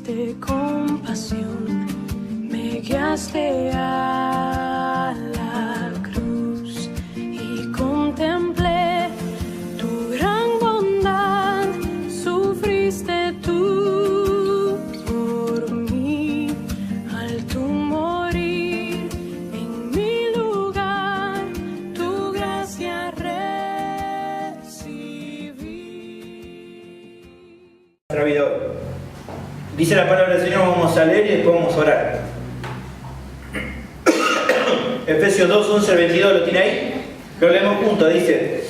tuviste compasión, me guiaste a la cruz y contemplé tu gran bondad, sufriste tú por mí, al tu morir en mi lugar, tu gracia recibí. Dice la palabra del Señor, vamos a leer y después vamos a orar. Efesios 2, 11 al 22, ¿lo tiene ahí? Lo leemos juntos, dice: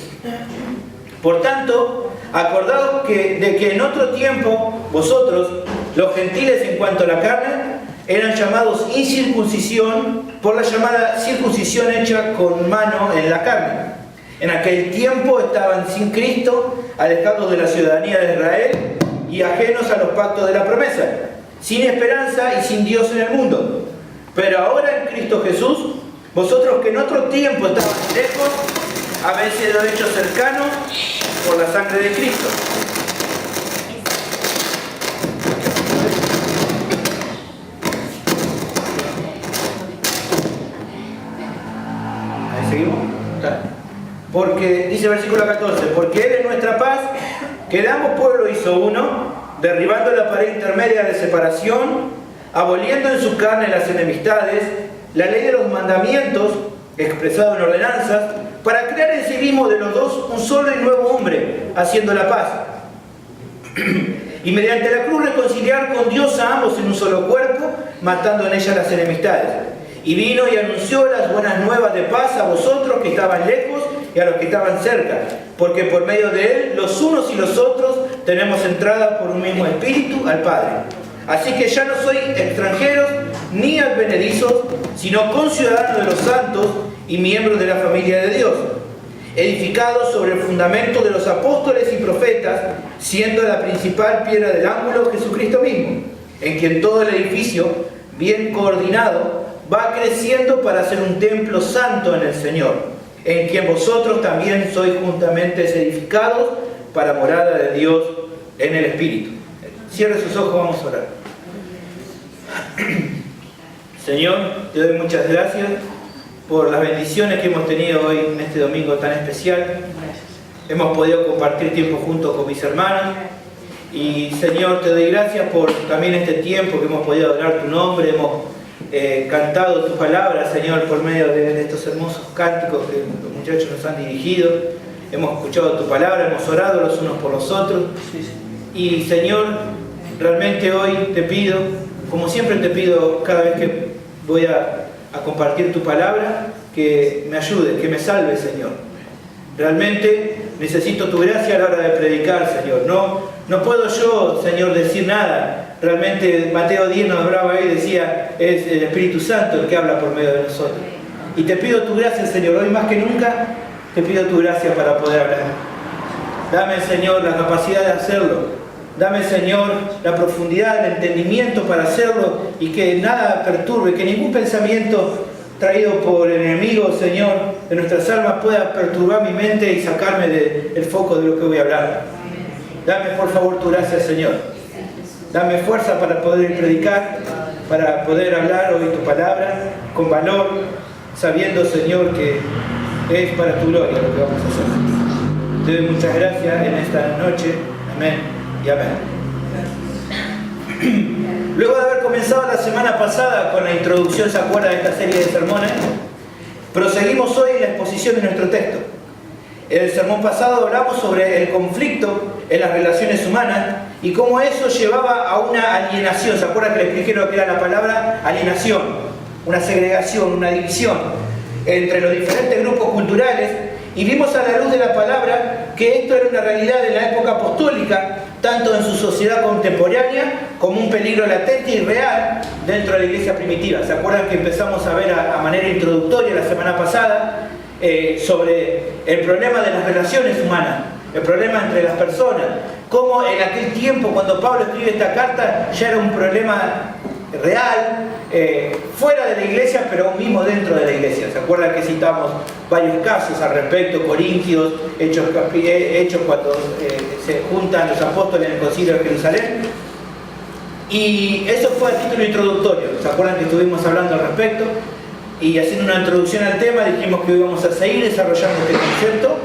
por tanto, acordaos de que en otro tiempo vosotros, los gentiles en cuanto a la carne, eran llamados incircuncisión por la llamada circuncisión hecha con mano en la carne. En aquel tiempo estaban sin Cristo, alejados de la ciudadanía de Israel y ajenos a los pactos de la promesa, sin esperanza y sin Dios en el mundo. Pero ahora en Cristo Jesús, vosotros que en otro tiempo estaban lejos, habéis sido hechos cercanos por la sangre de Cristo. Ahí seguimos. Porque, dice el versículo 14, porque Él es nuestra paz, que de ambos pueblos hizo uno, derribando la pared intermedia de separación, aboliendo en su carne las enemistades, la ley de los mandamientos, expresado en ordenanzas, para crear en sí mismo de los dos un solo y nuevo hombre, haciendo la paz. Y mediante la cruz reconciliar con Dios a ambos en un solo cuerpo, matando en ella las enemistades. Y vino y anunció las buenas nuevas de paz a vosotros que estaban lejos y a los que estaban cerca, porque por medio de Él, los unos y los otros, tenemos entrada por un mismo Espíritu al Padre. Así que ya no sois extranjeros ni advenedizos, sino conciudadanos de los santos y miembros de la familia de Dios, edificados sobre el fundamento de los apóstoles y profetas, siendo la principal piedra del ángulo Jesucristo mismo, en quien todo el edificio, bien coordinado, va creciendo para ser un templo santo en el Señor, en quien vosotros también sois juntamente edificados para morada de Dios en el Espíritu. Cierre sus ojos, vamos a orar. Señor, te doy muchas gracias por las bendiciones que hemos tenido hoy en este domingo tan especial. Hemos podido compartir tiempo juntos con mis hermanos. Y Señor, te doy gracias por también este tiempo que hemos podido adorar tu nombre. Hemos cantado tu palabra, Señor, por medio de estos hermosos cánticos que los muchachos nos han dirigido. Hemos escuchado tu palabra, hemos orado los unos por los otros. Y Señor, realmente hoy te pido, como siempre te pido cada vez que voy a compartir tu palabra, que me ayudes, que me salves, Señor. Realmente necesito tu gracia a la hora de predicar, Señor. No puedo yo, Señor, decir nada. Realmente Mateo 10 nos hablaba ahí, decía, es el Espíritu Santo el que habla por medio de nosotros. Y te pido tu gracia, Señor, hoy más que nunca, te pido tu gracia para poder hablar. Dame, Señor, la capacidad de hacerlo. Dame, Señor, la profundidad, el entendimiento para hacerlo y que nada perturbe, que ningún pensamiento traído por el enemigo, Señor, de nuestras almas pueda perturbar mi mente y sacarme del foco de lo que voy a hablar. Dame, por favor, tu gracia, Señor. Dame fuerza para poder predicar, para poder hablar hoy tu palabra con valor, sabiendo, Señor, que es para tu gloria lo que vamos a hacer. Te doy muchas gracias en esta noche. Amén y amén. Luego de haber comenzado la semana pasada con la introducción, ¿se acuerda de esta serie de sermones? Proseguimos hoy en la exposición de nuestro texto. En el sermón pasado hablamos sobre el conflicto en las relaciones humanas y cómo eso llevaba a una alienación. ¿Se acuerdan que les expliqué lo que era la palabra alienación? Una segregación, una división entre los diferentes grupos culturales, y vimos a la luz de la palabra que esto era una realidad en la época apostólica, tanto en su sociedad contemporánea como un peligro latente y real dentro de la iglesia primitiva. ¿Se acuerdan que empezamos a ver a manera introductoria la semana pasada sobre el problema de las relaciones humanas, el problema entre las personas? Cómo en aquel tiempo, cuando Pablo escribe esta carta, ya era un problema real, fuera de la iglesia, pero aún mismo dentro de la iglesia. ¿Se acuerdan que citamos varios casos al respecto? Corintios, Hechos cuando se juntan los apóstoles en el concilio de Jerusalén. Y eso fue a título introductorio. ¿Se acuerdan que estuvimos hablando al respecto? Y haciendo una introducción al tema dijimos que íbamos a seguir desarrollando este concepto.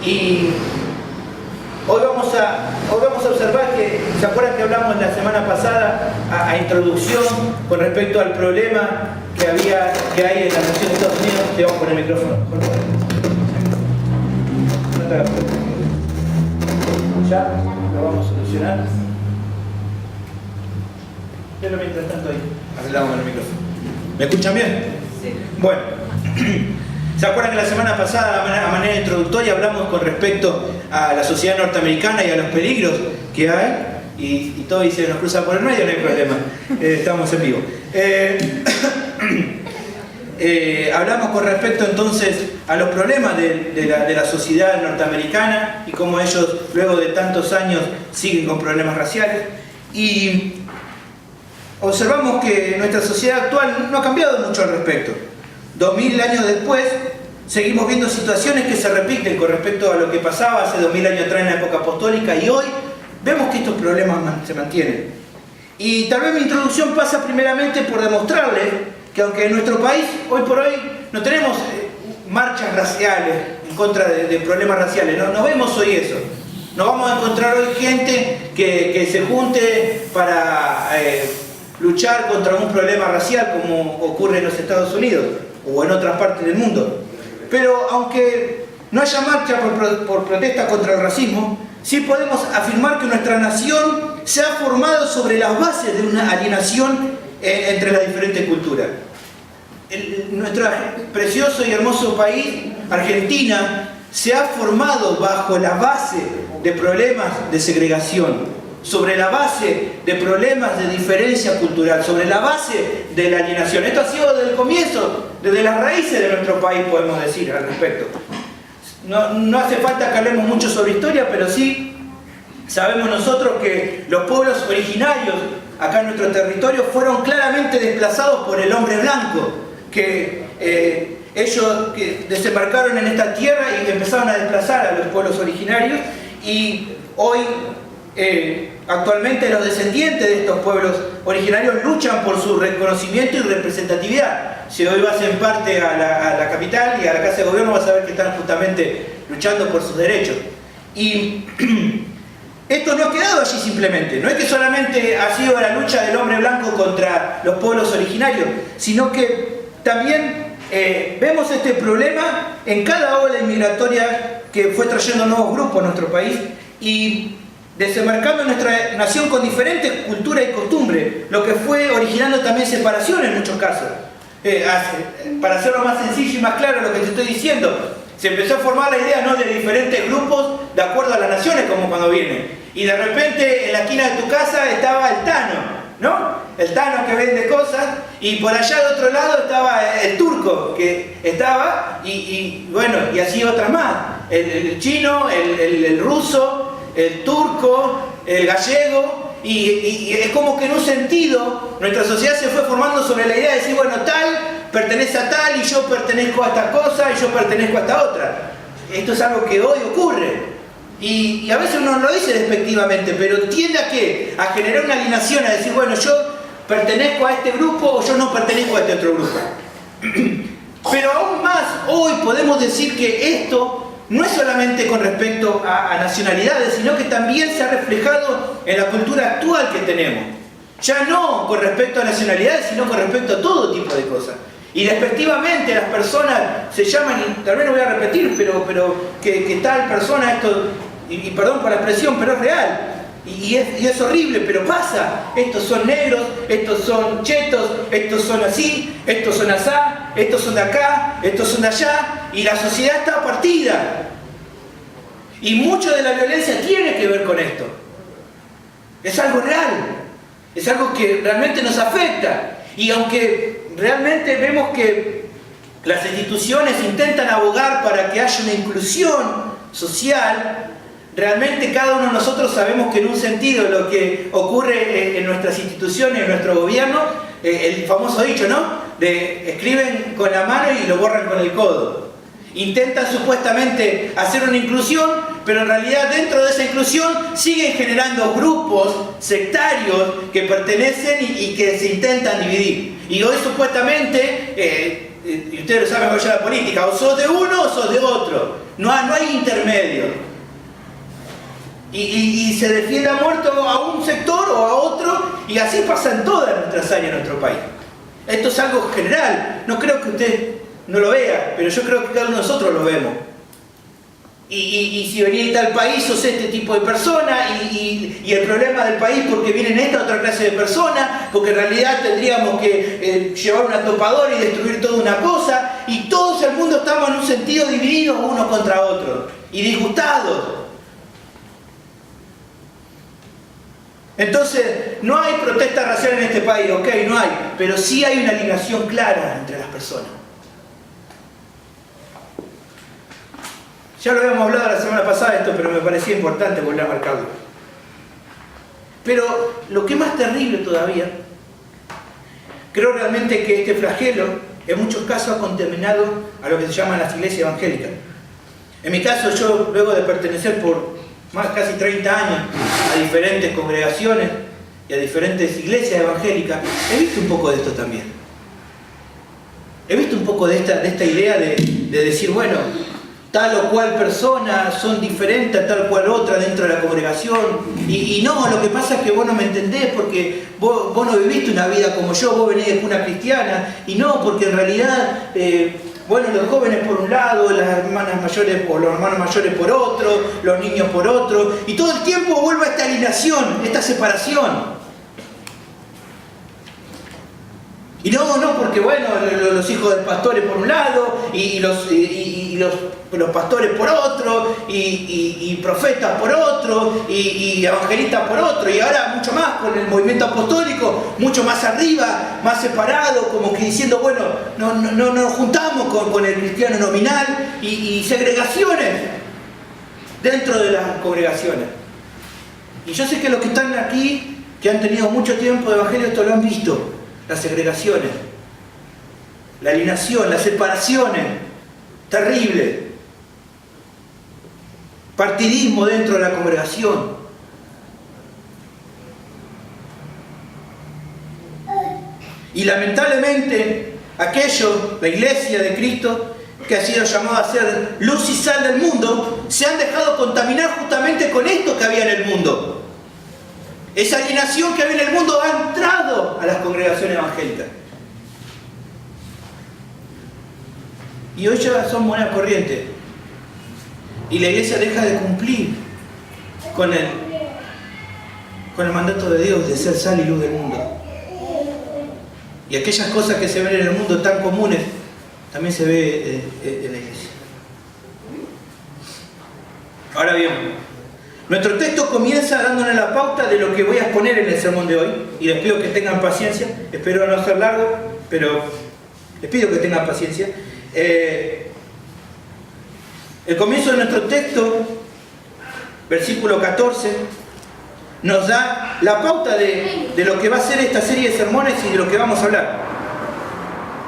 Y hoy vamos a observar que, ¿se acuerdan que hablamos la semana pasada a introducción con respecto al problema que hay en la nación de Estados Unidos? Te vamos a poner el micrófono. Ya lo vamos a solucionar. Pero mientras tanto ahí arreglamos el micrófono. ¿Me escuchan bien? Sí. Bueno, ¿se acuerdan que la semana pasada, a manera introductoria, hablamos con respecto a la sociedad norteamericana y a los peligros que hay? Y todo se nos cruza por el medio, no hay problema. Estamos en vivo. Hablamos con respecto entonces a los problemas de la sociedad norteamericana y cómo ellos, luego de tantos años, siguen con problemas raciales. Y observamos que nuestra sociedad actual no ha cambiado mucho al respecto. 2000 años después, seguimos viendo situaciones que se repiten con respecto a lo que pasaba hace 2000 años atrás en la época apostólica, y hoy vemos que estos problemas se mantienen. Y tal vez mi introducción pasa primeramente por demostrarles que aunque en nuestro país, hoy por hoy, no tenemos marchas raciales en contra de problemas raciales, no vemos hoy eso. No vamos a encontrar hoy gente que se junte para luchar contra un problema racial como ocurre en los Estados Unidos o en otras partes del mundo. Pero aunque no haya marcha por protesta contra el racismo, sí podemos afirmar que nuestra nación se ha formado sobre las bases de una alienación entre las diferentes culturas. Nuestro precioso y hermoso país, Argentina, se ha formado bajo la base de problemas de segregación, sobre la base de problemas de diferencia cultural, sobre la base de la alienación. Esto ha sido desde el comienzo, desde las raíces de nuestro país, podemos decir al respecto. No hace falta que hablemos mucho sobre historia, pero sí sabemos nosotros que los pueblos originarios acá en nuestro territorio fueron claramente desplazados por el hombre blanco, que ellos que desembarcaron en esta tierra y empezaron a desplazar a los pueblos originarios, y hoy actualmente los descendientes de estos pueblos originarios luchan por su reconocimiento y representatividad. Si hoy vas en parte a la capital y a la Casa de Gobierno, vas a ver que están justamente luchando por sus derechos. Y esto no ha quedado allí simplemente. No es que solamente ha sido la lucha del hombre blanco contra los pueblos originarios, sino que también vemos este problema en cada ola inmigratoria que fue trayendo nuevos grupos a nuestro país y desembarcando nuestra nación con diferentes culturas y costumbres, lo que fue originando también separación en muchos casos. Para hacerlo más sencillo y más claro lo que te estoy diciendo, se empezó a formar la idea, ¿no?, de diferentes grupos de acuerdo a las naciones, como cuando vienen. Y de repente en la esquina de tu casa estaba el Tano, ¿no? El Tano que vende cosas, y por allá de otro lado estaba el turco que estaba, y bueno, y así otras más. El chino, el ruso, el turco, el gallego, y es como que en un sentido nuestra sociedad se fue formando sobre la idea de decir, bueno, tal pertenece a tal y yo pertenezco a esta cosa y yo pertenezco a esta otra. Esto es algo que hoy ocurre y a veces uno no lo dice despectivamente, pero tiende a generar una alienación, a decir, bueno, yo pertenezco a este grupo o yo no pertenezco a este otro grupo. Pero aún más, hoy podemos decir que esto no es solamente con respecto a nacionalidades, sino que también se ha reflejado en la cultura actual que tenemos. Ya no con respecto a nacionalidades, sino con respecto a todo tipo de cosas. Y despectivamente las personas se llaman, y tal vez no voy a repetir, pero que tal persona, esto, y perdón por la expresión, pero es real. Y es horrible, pero pasa. Estos son negros, estos son chetos, estos son así, estos son asá, estos son de acá, estos son de allá, y la sociedad está partida. Y mucho de la violencia tiene que ver con esto. Es algo real, es algo que realmente nos afecta. Y aunque realmente vemos que las instituciones intentan abogar para que haya una inclusión social, realmente cada uno de nosotros sabemos que en un sentido lo que ocurre en nuestras instituciones, en nuestro gobierno, el famoso dicho, ¿no?, de escriben con la mano y lo borran con el codo. Intentan supuestamente hacer una inclusión, pero en realidad dentro de esa inclusión siguen generando grupos sectarios que pertenecen y que se intentan dividir. Y hoy supuestamente, y ustedes lo saben mejor ya la política, o sos de uno o sos de otro, no hay intermedio. Y se defiende a muerto a un sector o a otro, y así pasa en todas nuestras áreas de nuestro país. Esto es algo general, no creo que usted no lo vea, pero yo creo que cada uno de nosotros lo vemos. Y si venís de tal país, sos este tipo de persona, y el problema del país porque vienen esta otra clase de personas, porque en realidad tendríamos que llevar una topadora y destruir toda una cosa, y todos el mundo estamos en un sentido divididos unos contra otros, y disgustados. Entonces, no hay protesta racial en este país, ok, no hay, pero sí hay una ligación clara entre las personas. Ya lo habíamos hablado la semana pasada esto, pero me parecía importante volver a marcarlo. Pero lo que es más terrible todavía, creo realmente que este flagelo en muchos casos ha contaminado a lo que se llaman las iglesias evangélicas. En mi caso, yo luego de pertenecer por casi 30 años a diferentes congregaciones y a diferentes iglesias evangélicas, he visto un poco de esto también. He visto un poco de esta idea de decir, bueno, tal o cual persona son diferentes a tal cual otra dentro de la congregación, y no, lo que pasa es que vos no me entendés porque vos no viviste una vida como yo, vos venís de cuna cristiana, y no, porque en realidad bueno, los jóvenes por un lado, las hermanas mayores o los hermanos mayores por otro, los niños por otro, y todo el tiempo vuelve a esta alienación, esta separación. Y no, porque bueno, los hijos de pastores por un lado, y los pastores por otro, y profetas por otro, y evangelistas por otro, y ahora mucho más con el movimiento apostólico, mucho más arriba, más separado, como que diciendo, bueno, no nos juntamos con el cristiano nominal, y segregaciones dentro de las congregaciones. Y yo sé que los que están aquí, que han tenido mucho tiempo de evangelio, esto lo han visto. Las segregaciones, la alienación, las separaciones, terrible. Partidismo dentro de la congregación. Y lamentablemente, aquellos, la iglesia de Cristo, que ha sido llamada a ser luz y sal del mundo, se han dejado contaminar justamente con esto que había en el mundo. Esa alienación que había en el mundo ha entrado a las congregaciones evangélicas. Y hoy ya son moneda corriente. Y la iglesia deja de cumplir con el mandato de Dios de ser sal y luz del mundo. Y aquellas cosas que se ven en el mundo tan comunes, también se ve en la iglesia. Ahora bien, nuestro texto comienza dándonos la pauta de lo que voy a exponer en el sermón de hoy, y les pido que tengan paciencia, espero no ser largo, pero les pido que tengan paciencia. El comienzo de nuestro texto, versículo 14, nos da la pauta de lo que va a ser esta serie de sermones y de lo que vamos a hablar.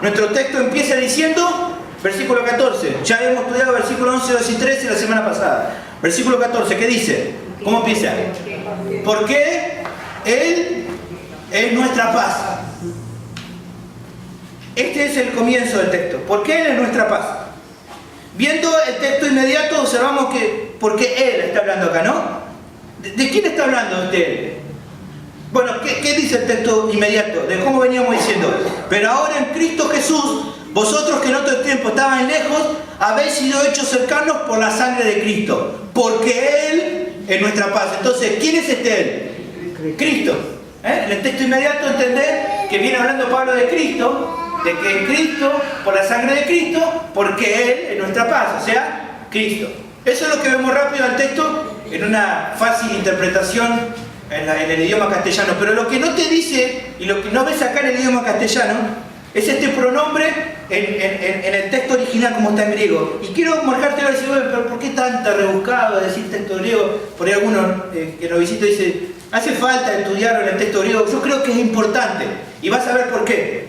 Nuestro texto empieza diciendo, versículo 14, ya hemos estudiado versículo 11, 12 y 13 la semana pasada. Versículo 14, ¿qué dice? ¿Cómo empieza? Porque Él es nuestra paz. Este es el comienzo del texto. Porque Él es nuestra paz. Viendo el texto inmediato, observamos que, porque Él está hablando acá, ¿no? ¿De quién está hablando Él? Bueno, ¿qué dice el texto inmediato? De cómo veníamos diciendo. Pero ahora en Cristo Jesús, vosotros que en otro tiempo estaban lejos, habéis sido hechos cercanos por la sangre de Cristo. Porque Él es nuestra paz. Entonces, ¿quién es este Él? Cristo. En el texto inmediato entender que viene hablando Pablo de Cristo, de que en Cristo, por la sangre de Cristo, porque Él es nuestra paz, o sea, Cristo. Eso es lo que vemos rápido al texto en una fácil interpretación en el idioma castellano. Pero lo que no te dice y lo que no ves acá en el idioma castellano es este pronombre en el texto original como está en griego. Y quiero marcarte ahora y decir, pero ¿por qué tan rebuscado decir texto griego? Por ahí algunos que nos visitan dicen, hace falta estudiarlo en el texto griego. Yo creo que es importante y vas a ver por qué.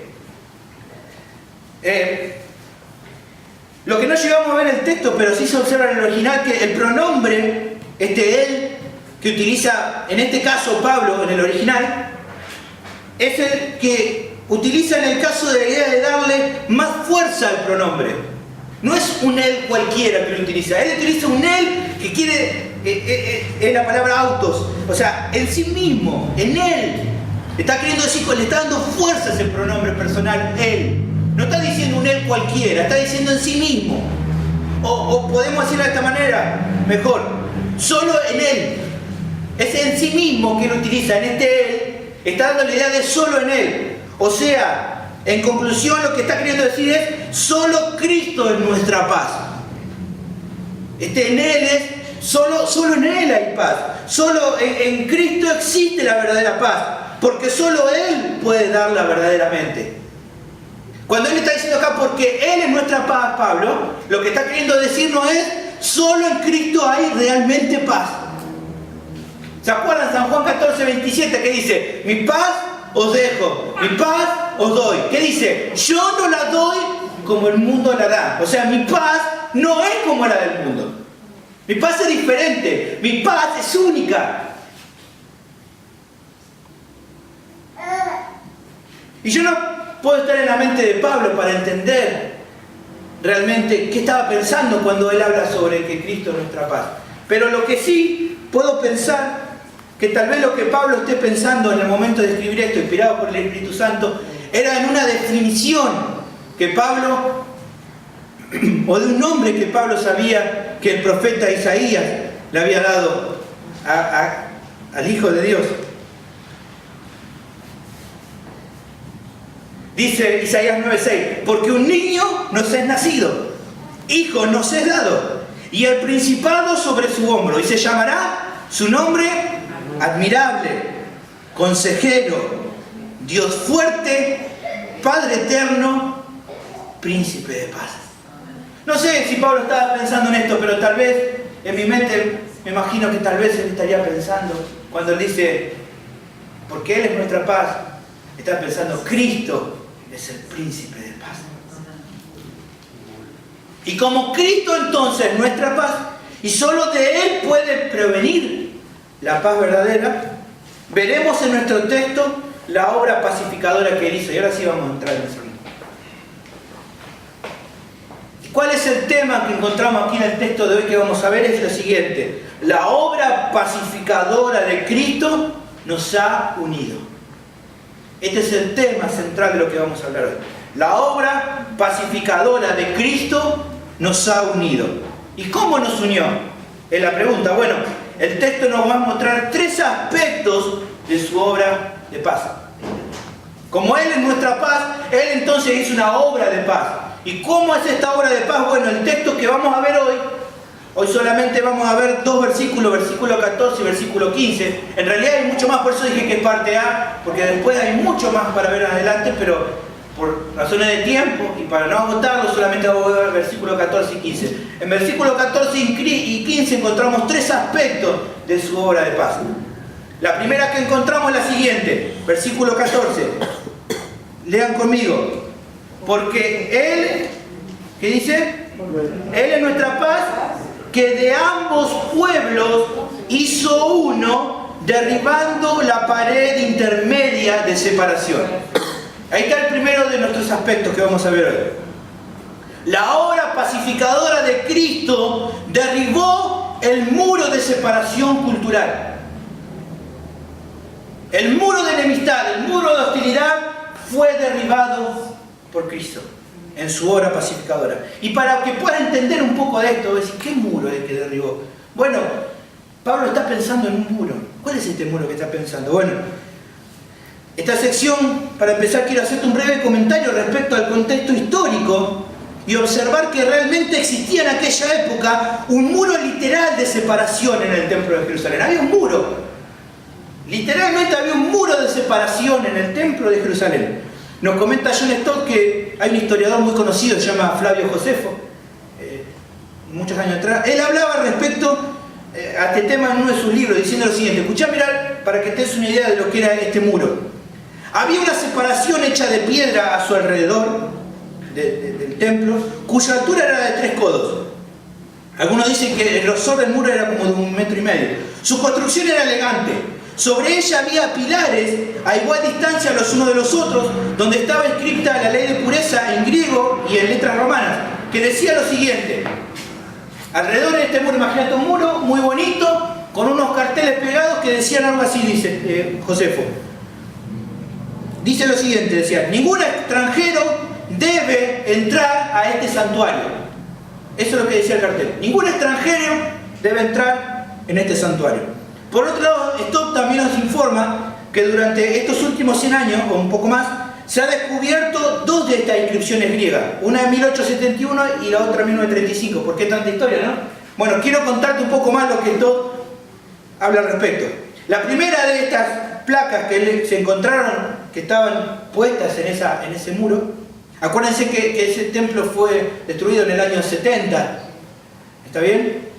Lo que no llegamos a ver en el texto, pero sí se observa en el original, que el pronombre, él, que utiliza, en este caso Pablo, en el original, es el que utiliza en el caso de la idea de darle más fuerza al pronombre. No es un él cualquiera que lo utiliza. Él utiliza un él que quiere, es la palabra autos. O sea, en sí mismo, en él. Está queriendo decir, le está dando fuerza a ese pronombre personal, él. No está diciendo un él cualquiera, está diciendo en sí mismo. O podemos decirlo de esta manera, mejor. Solo en él. Es en sí mismo que él utiliza, en este él. Está dando la idea de solo en él. O sea, en conclusión lo que está queriendo decir es, solo Cristo es nuestra paz. En Él es, solo en Él hay paz. Solo en Cristo existe la verdadera paz. Porque solo Él puede darla verdaderamente. Cuando Él está diciendo acá, porque Él es nuestra paz, Pablo, lo que está queriendo decirnos es, solo en Cristo hay realmente paz. ¿Se acuerdan San Juan 14, 27 que dice, mi paz os dejo, mi paz os doy? ¿Qué dice? Yo no la doy como el mundo la da. O sea, mi paz no es como la del mundo. Mi paz es diferente, mi paz es única. Y yo no puedo estar en la mente de Pablo para entender realmente qué estaba pensando cuando él habla sobre que Cristo es nuestra paz. Pero lo que sí puedo pensar, que tal vez lo que Pablo esté pensando en el momento de escribir esto, inspirado por el Espíritu Santo, era en una definición que Pablo, o de un nombre que Pablo sabía que el profeta Isaías le había dado al Hijo de Dios. Dice Isaías 9:6, porque un niño nos es nacido, hijo nos es dado, y el principado sobre su hombro, y se llamará su nombre admirable, consejero, Dios fuerte, Padre eterno, príncipe de paz. No sé si Pablo estaba pensando en esto, pero tal vez en mi mente me imagino que tal vez él estaría pensando cuando él dice, porque Él es nuestra paz, está pensando, Cristo es el príncipe de paz. Y como Cristo entonces es nuestra paz, y solo de Él puede provenir la paz verdadera, veremos en nuestro texto la obra pacificadora que Él hizo. Y ahora sí vamos a entrar en eso. ¿Cuál es el tema que encontramos aquí en el texto de hoy que vamos a ver? Es lo siguiente. La obra pacificadora de Cristo nos ha unido. Este es el tema central de lo que vamos a hablar hoy. La obra pacificadora de Cristo nos ha unido. ¿Y cómo nos unió? Es la pregunta. Bueno, el texto nos va a mostrar tres aspectos de su obra de paz. Como Él es nuestra paz, Él entonces hizo una obra de paz. ¿Y cómo es esta obra de paz? Bueno, el texto que vamos a ver hoy solamente vamos a ver dos versículos, versículo 14 y versículo 15. En realidad hay mucho más, por eso dije que es parte A, porque después hay mucho más para ver adelante, pero por razones de tiempo y para no agotarlo, solamente vamos a ver versículo 14 y 15. En versículo 14 y 15 encontramos tres aspectos de su obra de paz. La primera que encontramos es la siguiente, versículo 14. Lean conmigo. Porque Él, ¿qué dice? Él es nuestra paz, que de ambos pueblos hizo uno, derribando la pared intermedia de separación. Ahí está el primero de nuestros aspectos que vamos a ver hoy. La obra pacificadora de Cristo derribó el muro de separación cultural. El muro de enemistad, el muro de hostilidad fue derribado por Cristo en su obra pacificadora. Y para que puedas entender un poco de esto, decir, ¿qué muro es el que derribó? Bueno, Pablo está pensando en un muro. ¿Cuál es este muro que está pensando? Bueno, esta sección, para empezar, quiero hacerte un breve comentario respecto al contexto histórico y observar que realmente existía en aquella época un muro literal de separación en el templo de Jerusalén. Había un muro. Literalmente había un muro de separación en el templo de Jerusalén. Nos comenta John Stott que hay un historiador muy conocido, se llama Flavio Josefo, muchos años atrás. Él hablaba respecto a este tema en uno de sus libros, diciendo lo siguiente. Escuchá, mirá, para que te des una idea de lo que era este muro. Había una separación hecha de piedra a su alrededor, del templo, cuya altura era de 3 codos. Algunos dicen que el grosor del muro era como de 1,5 metros. Su construcción era elegante. Sobre ella había pilares a igual distancia los unos de los otros, donde estaba escrita la ley de pureza en griego y en letras romanas, que decía lo siguiente. Alrededor de este muro, imagínate un muro muy bonito, con unos carteles pegados que decían algo así, dice Josefo. Dice lo siguiente, decía, ningún extranjero debe entrar a este santuario. Eso es lo que decía el cartel. Ningún extranjero debe entrar en este santuario. Por otro lado, esto también nos informa que durante estos últimos 100 años, o un poco más, se ha descubierto 2 de estas inscripciones griegas. Una en 1871 y la otra en 1935. ¿Por qué tanta historia, no? Bueno, quiero contarte un poco más lo que esto habla al respecto. La primera de estas placas que se encontraron, que estaban puestas en ese muro, acuérdense que ese templo fue destruido en el año 70. ¿Está bien?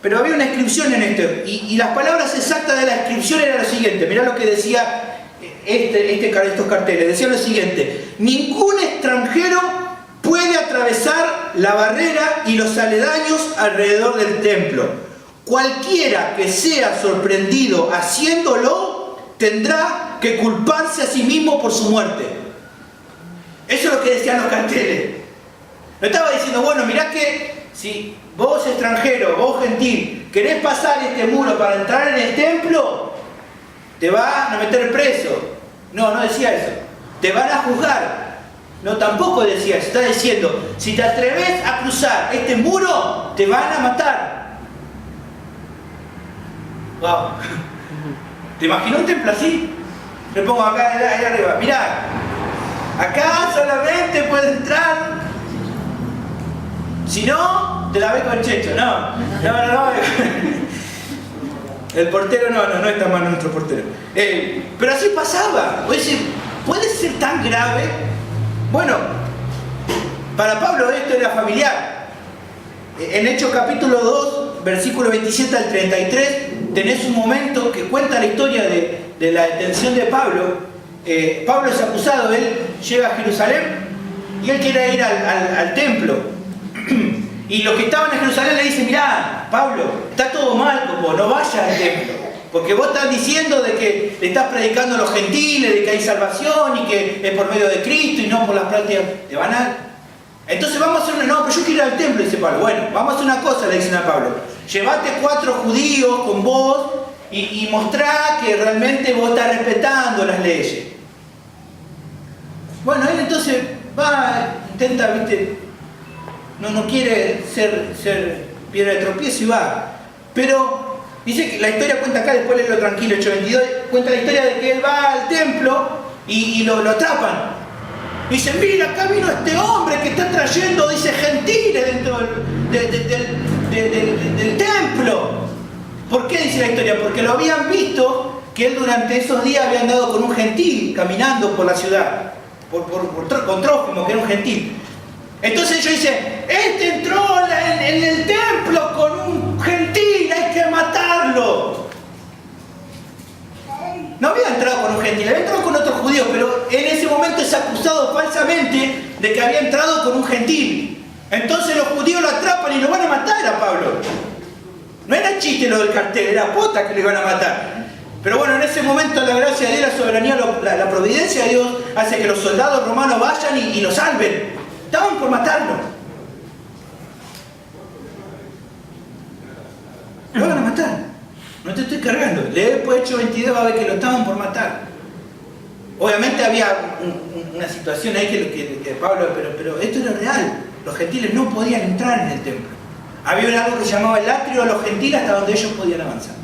Pero había una inscripción en esto, y las palabras exactas de la inscripción eran lo siguiente. Mirá lo que decía estos carteles. Decía lo siguiente: ningún extranjero puede atravesar la barrera y los aledaños alrededor del templo. Cualquiera que sea sorprendido haciéndolo tendrá que culparse a sí mismo por su muerte. Eso es lo que decían los carteles. No estaba diciendo, bueno, mirá que si vos extranjero, vos gentil, querés pasar este muro para entrar en el templo, te van a meter preso. No, no decía eso. Te van a juzgar. No, tampoco decía eso. Está diciendo, si te atreves a cruzar este muro, te van a matar. Wow. ¿Te imaginas un templo así? Le pongo acá, ahí arriba. Mirá, acá solamente puede entrar. Si no, te la ves con Checho. No. El portero no está mal nuestro portero. Pero así pasaba. ¿Puede ser tan grave? Bueno, para Pablo esto era familiar. En Hechos capítulo 2, versículo 27 al 33, tenés un momento que cuenta la historia de la detención de Pablo. Pablo es acusado, él llega a Jerusalén y él quiere ir al templo. Y los que estaban en Jerusalén le dicen, mirá, Pablo, está todo mal con vos, no vayas al templo. Porque vos estás diciendo de que le estás predicando a los gentiles, de que hay salvación y que es por medio de Cristo y no por las prácticas. Te van a... Entonces vamos a hacer una... No, pero yo quiero ir al templo, dice Pablo. Bueno, vamos a hacer una cosa, le dicen a Pablo. Llévate 4 judíos con vos y mostrá que realmente vos estás respetando las leyes. Bueno, él entonces va, intenta, viste... No quiere ser piedra de tropiezo y va. Pero dice que la historia cuenta acá, después léelo tranquilo, 8:22, cuenta la historia de que él va al templo y lo atrapan. Dice, mira, acá vino este hombre que está trayendo, dice, gentiles dentro del templo. ¿Por qué dice la historia? Porque lo habían visto que él durante esos días había andado con un gentil caminando por la ciudad, con Trófimo, que era un gentil. Entonces ellos dicen, este entró en el templo con un gentil, hay que matarlo. No había entrado con un gentil, había entrado con otro judío, pero en ese momento es acusado falsamente de que había entrado con un gentil. Entonces los judíos lo atrapan y lo van a matar a Pablo. No era chiste lo del cartel, era pota que le iban a matar. Pero bueno, en ese momento la gracia de Dios, la soberanía, la providencia de Dios hace que los soldados romanos vayan y lo salven. Estaban por matarlo. Lo van a matar. No te estoy cargando. Lee después Hechos 22, va a ver que lo estaban por matar. Obviamente había una situación ahí que Pablo, pero esto era real. Los gentiles no podían entrar en el templo. Había algo que se llamaba el atrio de los gentiles hasta donde ellos podían avanzar.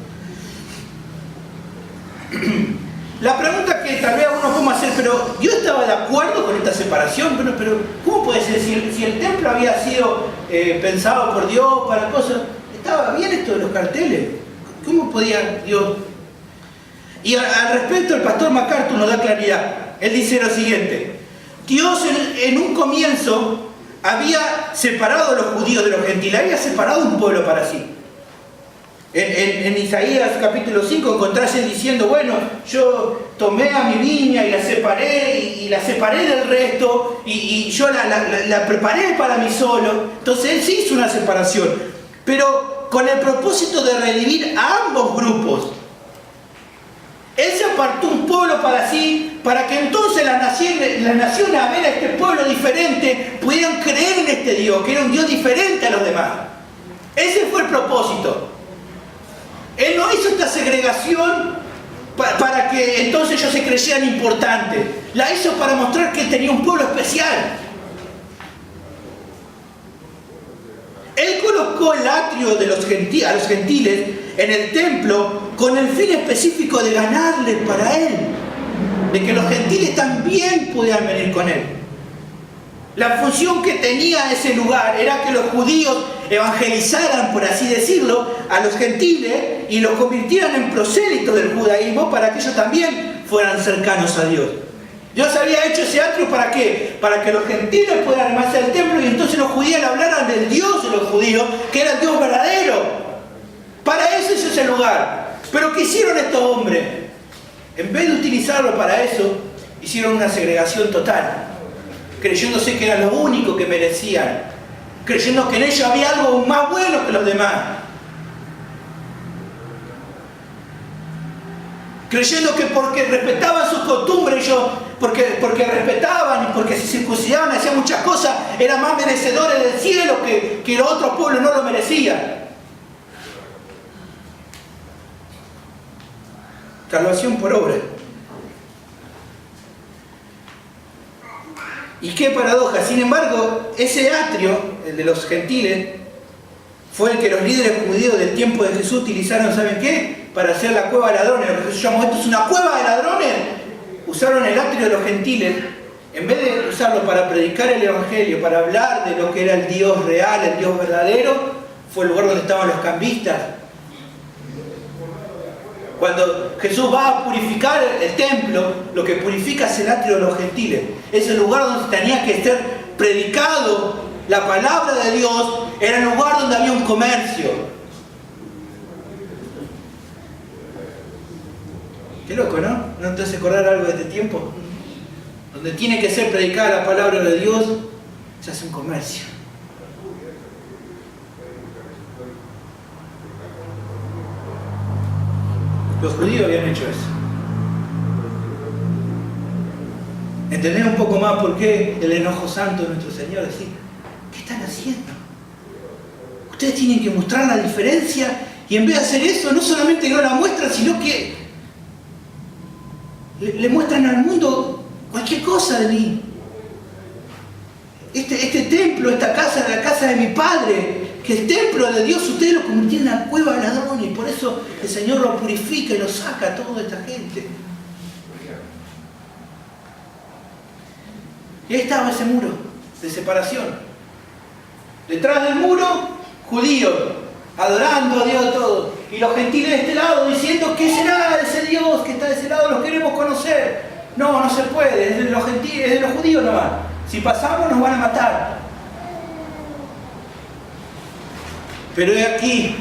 La pregunta que tal vez algunos podemos hacer, pero ¿Dios estaba de acuerdo con esta separación? Pero ¿cómo puede ser? Si el templo había sido pensado por Dios para cosas, ¿estaba bien esto de los carteles? ¿Cómo podía Dios? Y al respecto el pastor MacArthur nos da claridad. Él dice lo siguiente: Dios en un comienzo había separado a los judíos de los gentiles, había separado un pueblo para sí. En Isaías capítulo 5 encontrás él diciendo, bueno, yo tomé a mi viña y la separé del resto y yo la preparé para mí solo. Entonces él sí hizo una separación, pero con el propósito de redimir a ambos grupos. Él se apartó un pueblo para sí, para que entonces las naciones a ver a este pueblo diferente pudieran creer en este Dios, que era un Dios diferente a los demás. Ese fue el propósito. Él no hizo esta segregación para que entonces ellos se creyeran importantes. La hizo para mostrar que él tenía un pueblo especial. Él colocó el atrio de a los gentiles en el templo con el fin específico de ganarles para él, de que los gentiles también pudieran venir con él. La función que tenía ese lugar era que los judíos evangelizaran, por así decirlo, a los gentiles y los convirtieran en prosélitos del judaísmo para que ellos también fueran cercanos a Dios. Dios había hecho ese atrio ¿para qué? Para que los gentiles pudieran armarse del templo y entonces los judíos le hablaran del Dios de los judíos, que era el Dios verdadero. Para eso es ese lugar. Pero ¿qué hicieron estos hombres? En vez de utilizarlo para eso, hicieron una segregación total, creyéndose que eran lo único que merecían, creyendo que en ellos había algo más bueno que los demás, creyendo que porque respetaban sus costumbres, ellos, porque respetaban y porque se circuncidaban, hacían muchas cosas, eran más merecedores del cielo que los otros pueblos no lo merecían. Salvación por obra. Y qué paradoja. Sin embargo, ese atrio, el de los gentiles, fue el que los líderes judíos del tiempo de Jesús utilizaron, ¿saben qué? Para hacer la cueva de ladrones. Lo que Jesús llamó, esto es una cueva de ladrones. Usaron el atrio de los gentiles, en vez de usarlo para predicar el evangelio, para hablar de lo que era el Dios real, el Dios verdadero, fue el lugar donde estaban los cambistas. Cuando Jesús va a purificar el templo, lo que purifica es el atrio de los gentiles. Es el lugar donde tenía que ser predicado la palabra de Dios, era el lugar donde había un comercio. Qué loco, ¿no? ¿No te hace acordar algo de este tiempo? Donde tiene que ser predicada la palabra de Dios, se hace un comercio. Los judíos habían hecho eso. Entender un poco más por qué el enojo santo de nuestro Señor, decir, ¿qué están haciendo? Ustedes tienen que mostrar la diferencia y en vez de hacer eso, no solamente no la muestran, sino que le muestran al mundo cualquier cosa de mí. Este templo, esta casa, la casa de mi Padre, que el templo de Dios ustedes lo convirtieron en una cueva de ladrones y por eso el Señor lo purifica y lo saca a toda esta gente. Y ahí estaba ese muro de separación. Detrás del muro, judíos, adorando a Dios todo. Y los gentiles de este lado diciendo, ¿qué será de ese Dios que está de ese lado? Los queremos conocer. No, no se puede, es de los gentiles, es de los judíos nomás. Si pasamos nos van a matar. Pero he aquí,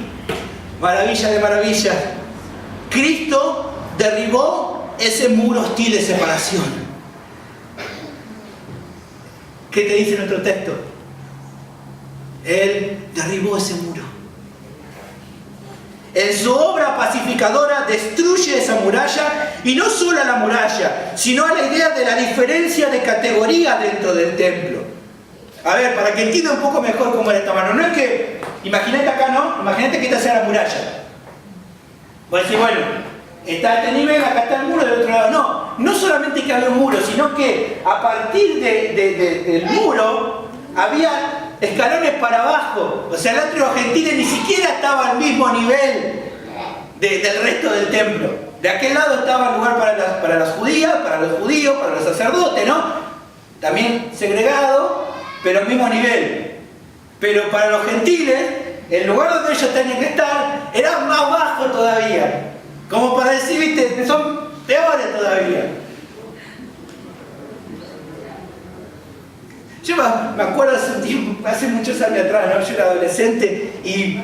maravilla de maravillas, Cristo derribó ese muro hostil de separación. ¿Qué te dice nuestro texto? Él derribó ese muro. En su obra pacificadora destruye esa muralla, y no solo a la muralla, sino a la idea de la diferencia de categorías dentro del templo. A ver, para que entienda un poco mejor cómo era esta mano. No es que, imagínate acá, ¿no? Imagínate que esta sea la muralla. Voy a decir, bueno, está este nivel, acá está el muro, del otro lado. No solamente que había un muro, sino que a partir del muro había escalones para abajo. O sea, el atrio gentil ni siquiera estaba al mismo nivel del resto del templo. De aquel lado estaba el lugar para las judías, para los judíos, para los sacerdotes, ¿no? También segregado, pero al mismo nivel. Pero para los gentiles, el lugar donde ellos tenían que estar era más bajo todavía. Como para decir, viste, que son peores todavía. Yo me acuerdo hace muchos años atrás, ¿no? Yo era adolescente y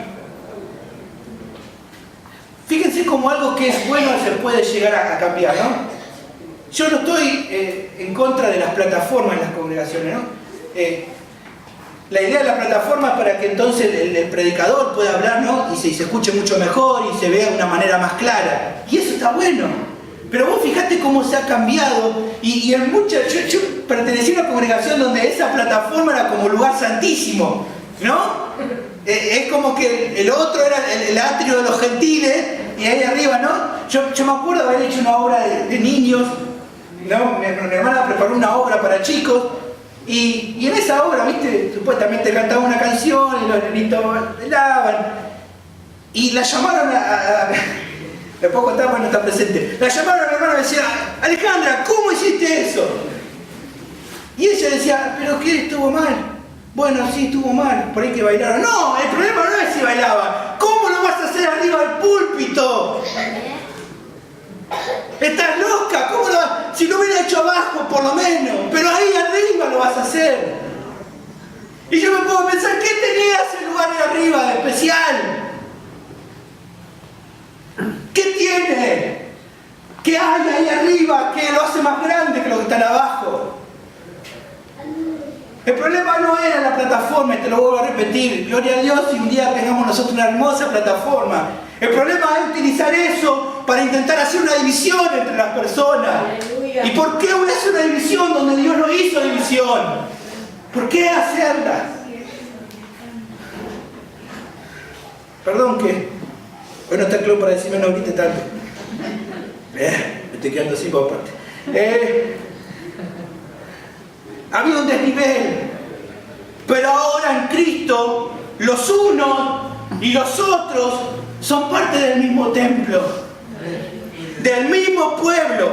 como algo que es bueno se puede llegar a cambiar, ¿no? Yo no estoy en contra de las plataformas en las congregaciones, ¿no? La idea de la plataforma es para que entonces el predicador pueda hablar, ¿no? Y se escuche mucho mejor y se vea de una manera más clara. Y eso está bueno. Pero vos fijate cómo se ha cambiado. Y en muchas... Yo pertenecí a una congregación donde esa plataforma era como lugar santísimo, ¿no? Es como que el otro era el atrio de los gentiles y ahí arriba, ¿no? Yo me acuerdo de haber hecho una obra de niños, ¿no? Mi hermana preparó una obra para chicos. Y en esa obra, ¿viste? Supuestamente cantaba una canción y los nenitos bailaban. Y la llamaron le puedo contar porque no está presente. La llamaron a mi hermana y me decía, Alejandra, ¿cómo hiciste eso? Y ella decía, ¿pero qué? ¿Estuvo mal? Bueno, sí, estuvo mal. Por ahí que bailaron. No, el problema no es si bailaba. ¿Cómo lo vas a hacer arriba del púlpito? Estás loca, ¿cómo lo vas? Si lo hubiera hecho abajo por lo menos, pero ahí arriba lo vas a hacer. Y yo me puedo pensar, ¿qué tenía ese lugar ahí arriba de especial? ¿Qué tiene? ¿Qué hay ahí arriba que lo hace más grande que lo que está abajo? El problema no era la plataforma, y te lo vuelvo a repetir, gloria a Dios si un día tengamos nosotros una hermosa plataforma. El problema es utilizar eso para intentar hacer una división entre las personas. Aleluya. ¿Y por qué voy a hacer una división donde Dios no hizo división? ¿Por qué hacerla? Perdón que hoy no está claro para decirme no grite tanto. Me estoy quedando así por parte. Había un desnivel, pero ahora en Cristo los unos y los otros son parte del mismo templo, del mismo pueblo,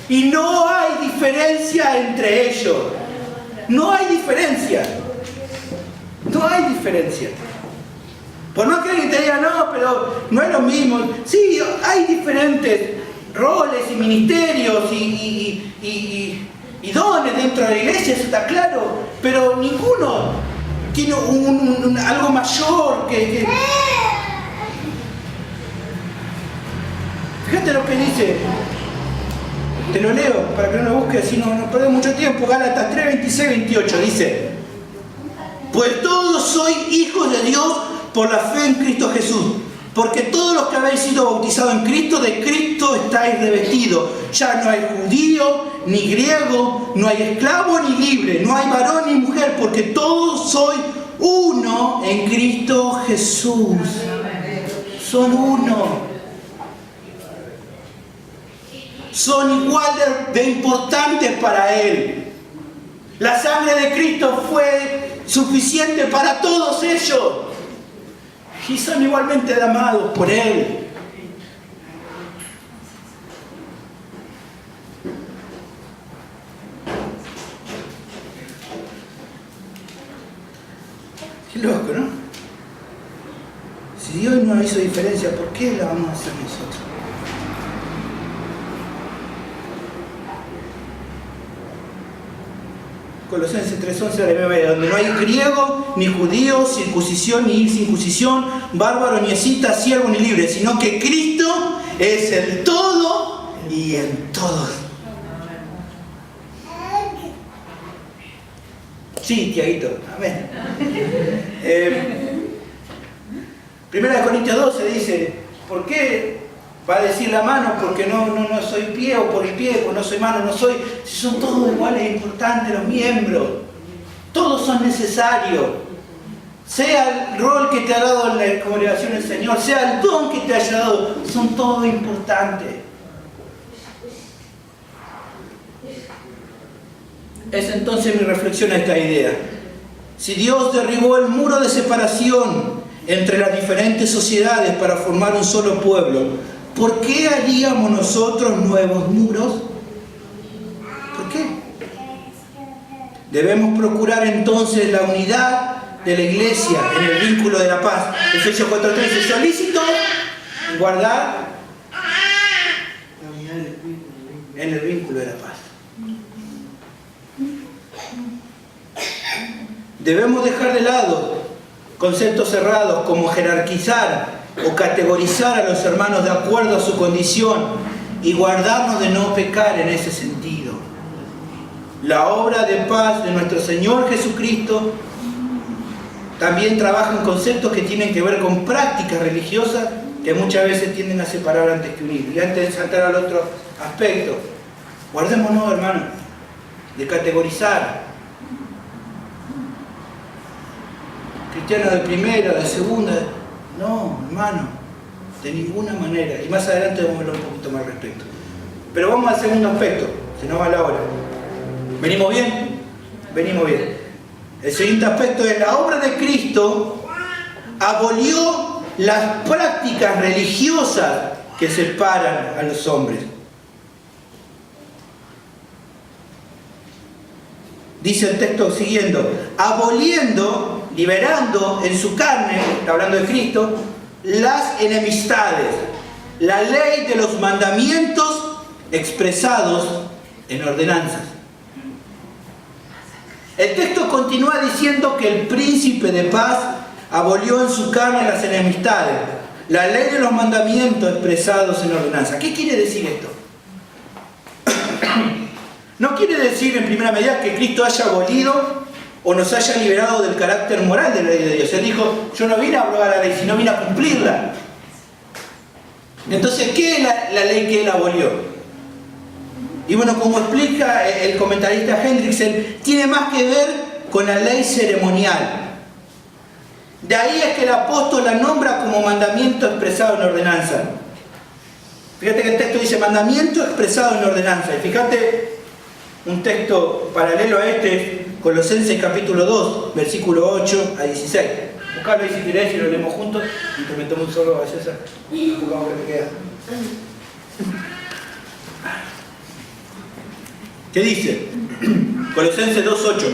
y no hay diferencia entre ellos. No hay diferencia. No hay diferencia. Por más que alguien te diga, no, pero no es lo mismo. Sí, hay diferentes roles y ministerios y dones dentro de la iglesia, eso está claro, pero ninguno tiene algo mayor que... Fíjate lo que dice, te lo leo para que no lo busques, si no perdemos mucho tiempo. Gálatas 3, 26, 28 dice: pues todos sois hijos de Dios por la fe en Cristo Jesús, porque todos los que habéis sido bautizados en Cristo, de Cristo estáis revestidos. Ya no hay judío ni griego, no hay esclavo ni libre, no hay varón ni mujer, porque todos sois uno en Cristo Jesús. Son uno. Son igual de importantes para Él. La sangre de Cristo fue suficiente para todos ellos. Y son igualmente amados por Él. Qué loco, ¿no? Si Dios no hizo diferencia, ¿por qué la vamos a hacer nosotros? Colosenses 3:11 de la Biblia, donde no hay griego, ni judío, circuncisión, ni incircuncisión, bárbaro, ni escita, siervo, ni libre, sino que Cristo es el todo y en todos. Sí, Tiaguito, amén. 1 Corintios 12 dice, ¿por qué va a decir la mano? Porque no soy pie, o por el pie, porque no soy mano, no soy. Si son todos iguales e importantes los miembros, todos son necesarios. Sea el rol que te ha dado en la congregación del Señor, sea el don que te haya dado, son todos importantes. Es entonces mi reflexión a esta idea. Si Dios derribó el muro de separación entre las diferentes sociedades para formar un solo pueblo, ¿por qué haríamos nosotros nuevos muros? ¿Por qué? Debemos procurar entonces la unidad de la iglesia en el vínculo de la paz. Efesios 4:13, solícito en guardar la unidad en el vínculo de la paz. Debemos dejar de lado conceptos cerrados como jerarquizar o categorizar a los hermanos de acuerdo a su condición y guardarnos de no pecar en ese sentido. La obra de paz de nuestro Señor Jesucristo también trabaja en conceptos que tienen que ver con prácticas religiosas que muchas veces tienden a separar antes que unir. Y antes de saltar al otro aspecto, guardémonos, hermanos, de categorizar cristianos de primera, de segunda. No, hermano, de ninguna manera. Y más adelante vamos a hablar un poquito más al respecto. Pero vamos al segundo aspecto, se nos va la hora. ¿Venimos bien? Venimos bien. El siguiente aspecto es: la obra de Cristo abolió las prácticas religiosas que separan a los hombres. Dice el texto siguiendo: aboliendo, liberando en su carne, está hablando de Cristo, las enemistades, la ley de los mandamientos expresados en ordenanzas. El texto continúa diciendo que el príncipe de paz abolió en su carne las enemistades, la ley de los mandamientos expresados en ordenanza. ¿Qué quiere decir esto? No quiere decir en primera medida que Cristo haya abolido o nos haya liberado del carácter moral de la ley de Dios. Él dijo: yo no vine a abrogar la ley, sino vine a cumplirla. Entonces, ¿qué es la ley que él abolió? Y bueno, como explica el comentarista Hendrickson, tiene más que ver con la ley ceremonial. De ahí es que el apóstol la nombra como mandamiento expresado en ordenanza. Fíjate que el texto dice mandamiento expresado en ordenanza. Y fíjate un texto paralelo a este, Colosenses capítulo 2, versículo 8 a 16. Buscalo ahí si querés y lo leemos juntos. Y te meto un solo a César. Buscamos que te queda. ¿Qué dice? Colosenses 2:8.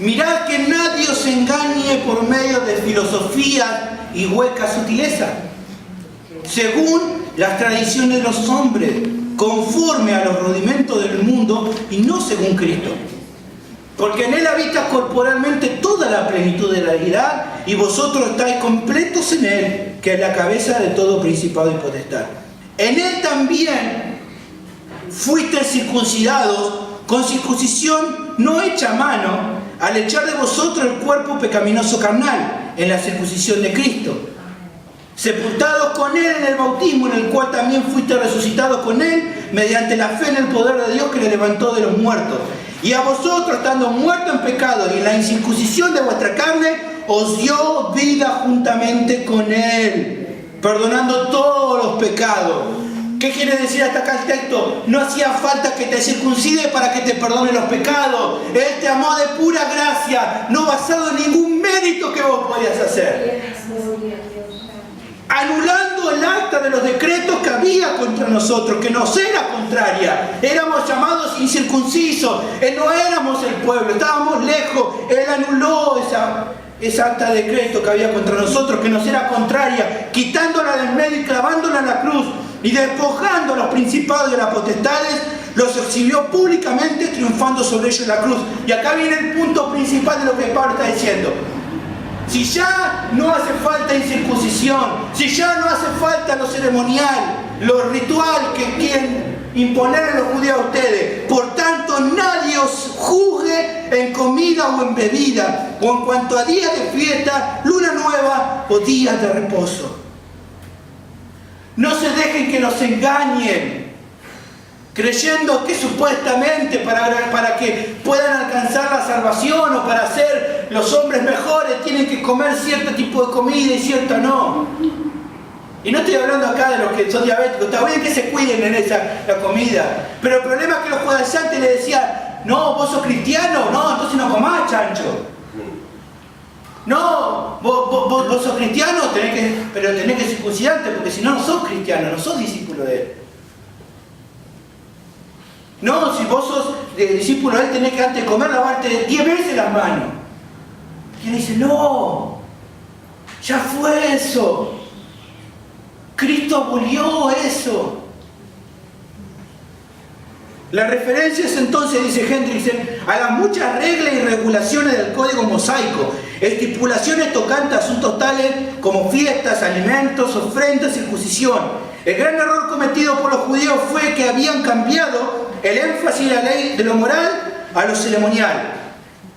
Mirad que nadie os engañe por medio de filosofías y huecas sutilezas, según las tradiciones de los hombres, conforme a los rudimentos del mundo y no según Cristo. Porque en él habita corporalmente toda la plenitud de la deidad, y vosotros estáis completos en él, que es la cabeza de todo principado y potestad. En él también fuisteis circuncidados con circuncisión no hecha a mano, al echar de vosotros el cuerpo pecaminoso carnal en la circuncisión de Cristo, sepultados con él en el bautismo, en el cual también fuiste resucitados con él mediante la fe en el poder de Dios que le levantó de los muertos. Y a vosotros, estando muertos en pecado y en la incircuncisión de vuestra carne, os dio vida juntamente con él, perdonando todos los pecados. ¿Qué quiere decir hasta acá el texto? No hacía falta que te circuncide para que te perdone los pecados. Él te amó de pura gracia, no basado en ningún mérito que vos podías hacer. Anulando el acta de los decretos que había contra nosotros, que nos era contraria. Éramos llamados incircuncisos, no éramos el pueblo, estábamos lejos. Él anuló esa acta de decreto que había contra nosotros, que nos era contraria, quitándola del medio y clavándola en la cruz. Y despojando a los principados y a las potestades, los exhibió públicamente, triunfando sobre ellos en la cruz. Y acá viene el punto principal de lo que Pablo está diciendo. Si ya no hace falta incircuncisión, si ya no hace falta lo ceremonial, lo ritual que quieren imponer a los judíos a ustedes, por tanto nadie os juzgue en comida o en bebida, o en cuanto a días de fiesta, luna nueva o días de reposo. No se dejen que los engañen, creyendo que supuestamente para que puedan alcanzar la salvación o para ser los hombres mejores tienen que comer cierto tipo de comida y cierta no. Y no estoy hablando acá de los que son diabéticos, está bien que se cuiden en la comida, pero el problema es que los judaizantes le decían: no, vos sos cristiano, no, entonces no comás chancho. No, vos sos cristiano, pero tenés que circuncidarte, porque si no, no sos cristiano, no sos discípulo de él. No, si vos sos discípulo de él, tenés que antes de comer lavarte 10 veces las manos. Y él dice: no, ya fue eso. Cristo abolió eso. La referencia es entonces, dice Hendrickson, a las muchas reglas y regulaciones del código mosaico, estipulaciones tocantes a asuntos tales como fiestas, alimentos, ofrendas, circuncisión. El gran error cometido por los judíos fue que habían cambiado el énfasis de la ley de lo moral a lo ceremonial.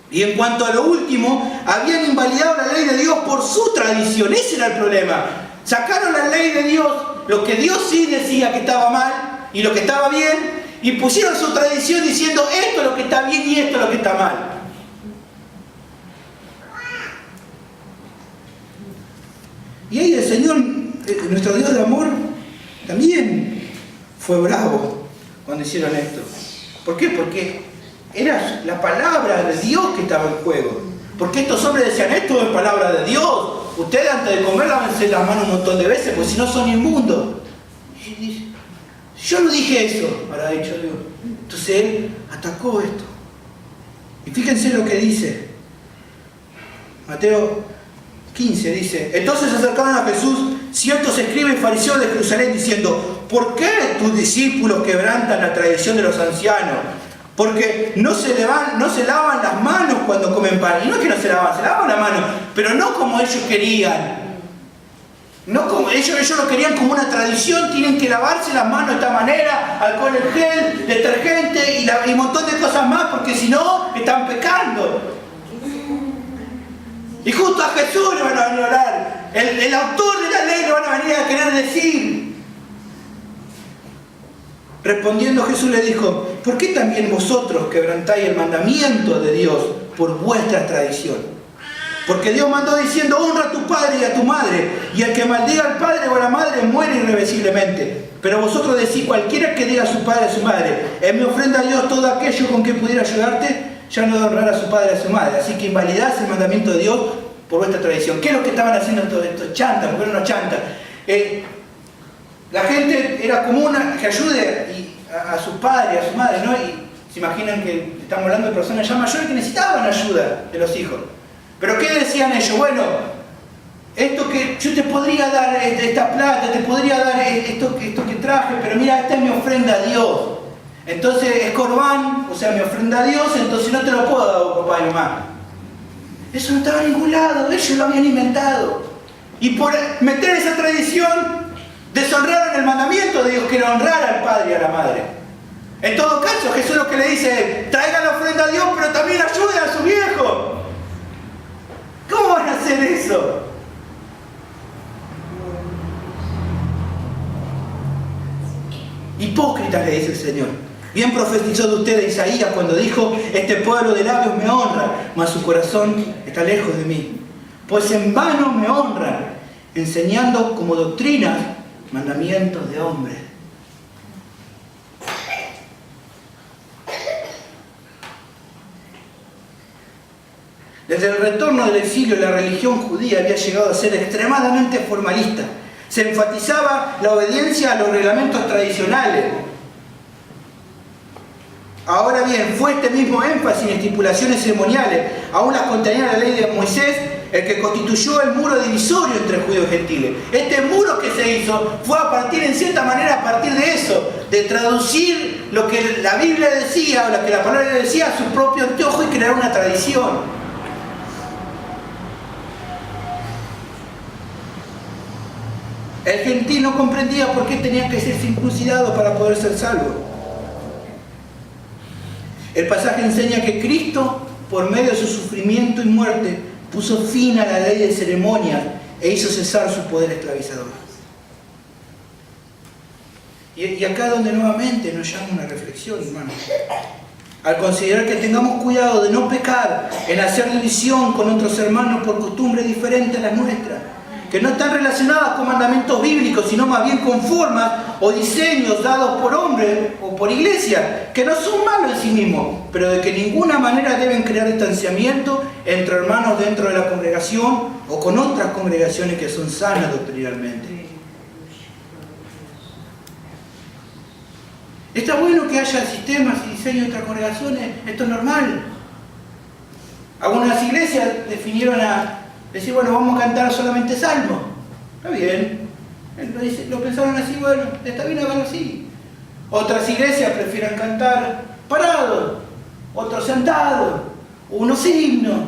Y en cuanto a lo último, habían invalidado la ley de Dios por su tradición. Ese era el problema. Sacaron la ley de Dios, lo que Dios sí decía que estaba mal y lo que estaba bien, y pusieron su tradición diciendo esto es lo que está bien y esto es lo que está mal. Y ahí el Señor, nuestro Dios de amor, también fue bravo cuando hicieron esto. ¿Por qué? Porque era la palabra de Dios que estaba en juego. Porque estos hombres decían, esto es palabra de Dios. Ustedes antes de comer lávense las manos un montón de veces, porque si no son inmundos. Yo no dije eso, habrá dicho Dios. Entonces él atacó esto. Y fíjense lo que dice. Mateo 15 dice, entonces se acercaron a Jesús ciertos escribas y fariseos de Jerusalén diciendo, ¿por qué tus discípulos quebrantan la tradición de los ancianos? Porque no se lavan las manos cuando comen pan. Y no es que no se lavan la mano, pero no como ellos querían. No como ellos lo querían como una tradición, tienen que lavarse las manos de esta manera, alcohol en gel, detergente y un montón de cosas más, porque si no, están pecando. Y justo a Jesús le van a venir a orar. El autor de la ley le van a venir a querer decir. Respondiendo Jesús le dijo, ¿por qué también vosotros quebrantáis el mandamiento de Dios por vuestra tradición? Porque Dios mandó diciendo, honra a tu padre y a tu madre, y el que maldiga al padre o a la madre muere irreversiblemente. Pero vosotros decís, cualquiera que diga a su padre o a su madre, en mi ofrenda a Dios todo aquello con que pudiera ayudarte, ya no de honrar a su padre o a su madre. Así que invalidás el mandamiento de Dios por vuestra tradición. ¿Qué es lo que estaban haciendo estos chantas? Porque eran unos chantas. La gente era común que ayude a su padre, a su madre, ¿no? Y se imaginan que estamos hablando de personas ya mayores que necesitaban ayuda de los hijos. Pero ¿qué decían ellos? Bueno, esto que yo te podría dar esta plata, te podría dar esto que traje, pero mira, esta es mi ofrenda a Dios. Entonces es corbán, o sea, mi ofrenda a Dios, entonces no te lo puedo dar, papá y mamá. Eso no estaba en ningún lado, ellos lo habían inventado. Y por meter esa tradición, deshonraron el mandamiento de Dios, que era honrar al padre y a la madre. En todo caso, Jesús lo que le dice, traigan la ofrenda a Dios, pero también ayuden a su viejo. ¿Cómo van a hacer eso? Hipócritas, le dice el Señor. Bien profetizó de ustedes Isaías cuando dijo, este pueblo de labios me honra, mas su corazón está lejos de mí. Pues en vano me honran, enseñando como doctrinas mandamientos de hombres. Desde el retorno del exilio, la religión judía había llegado a ser extremadamente formalista. Se enfatizaba la obediencia a los reglamentos tradicionales. Ahora bien, fue este mismo énfasis en estipulaciones ceremoniales, aún las contenía la ley de Moisés, el que constituyó el muro divisorio entre judíos y gentiles. Este muro que se hizo fue en cierta manera, a partir de eso, de traducir lo que la Biblia decía, o lo que la palabra decía, a su propio antojo y crear una tradición. El gentil no comprendía por qué tenía que ser circuncidado para poder ser salvo. El pasaje enseña que Cristo, por medio de su sufrimiento y muerte, puso fin a la ley de ceremonias e hizo cesar su poder esclavizador. Y acá donde nuevamente nos llama una reflexión, hermano. Al considerar que tengamos cuidado de no pecar en hacer división con otros hermanos por costumbres diferentes a las nuestras, que no están relacionadas con mandamientos bíblicos, sino más bien con formas o diseños dados por hombres o por iglesias, que no son malos en sí mismos, pero de que de ninguna manera deben crear distanciamiento entre hermanos dentro de la congregación o con otras congregaciones que son sanas doctrinalmente. Está bueno que haya sistemas y diseños de otras congregaciones, esto es normal. Algunas iglesias definieron decir, bueno, vamos a cantar solamente salmos. Está bien. Lo pensaron así, bueno, está bien hacerlo así. Otras iglesias prefieren cantar parados, otros sentados, unos himnos.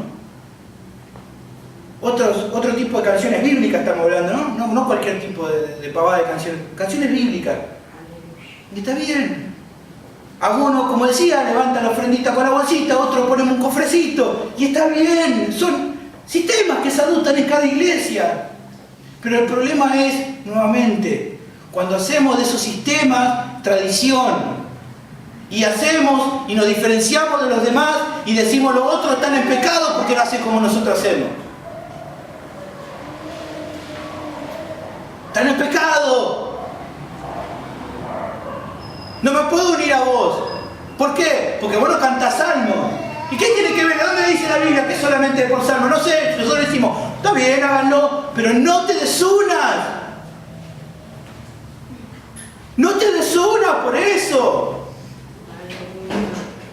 otro tipo de canciones bíblicas estamos hablando, ¿no? No cualquier tipo de pavada de canciones. Canciones bíblicas. Y está bien. Algunos, como decía, levantan la ofrendita con la bolsita, otros ponemos un cofrecito. Y está bien. Son sistemas que se adoptan en cada iglesia. Pero el problema es, nuevamente, cuando hacemos de esos sistemas tradición. Y hacemos y nos diferenciamos de los demás y decimos los otros están en pecado porque no hacen como nosotros hacemos. Están en pecado. No me puedo unir a vos. ¿Por qué? Porque vos no cantás salmo. ¿Y qué tiene que ver? ¿Dónde dice la Biblia que solamente por salmo? No sé, nosotros decimos, está bien, háganlo, pero no te desunas. No te desunas por eso.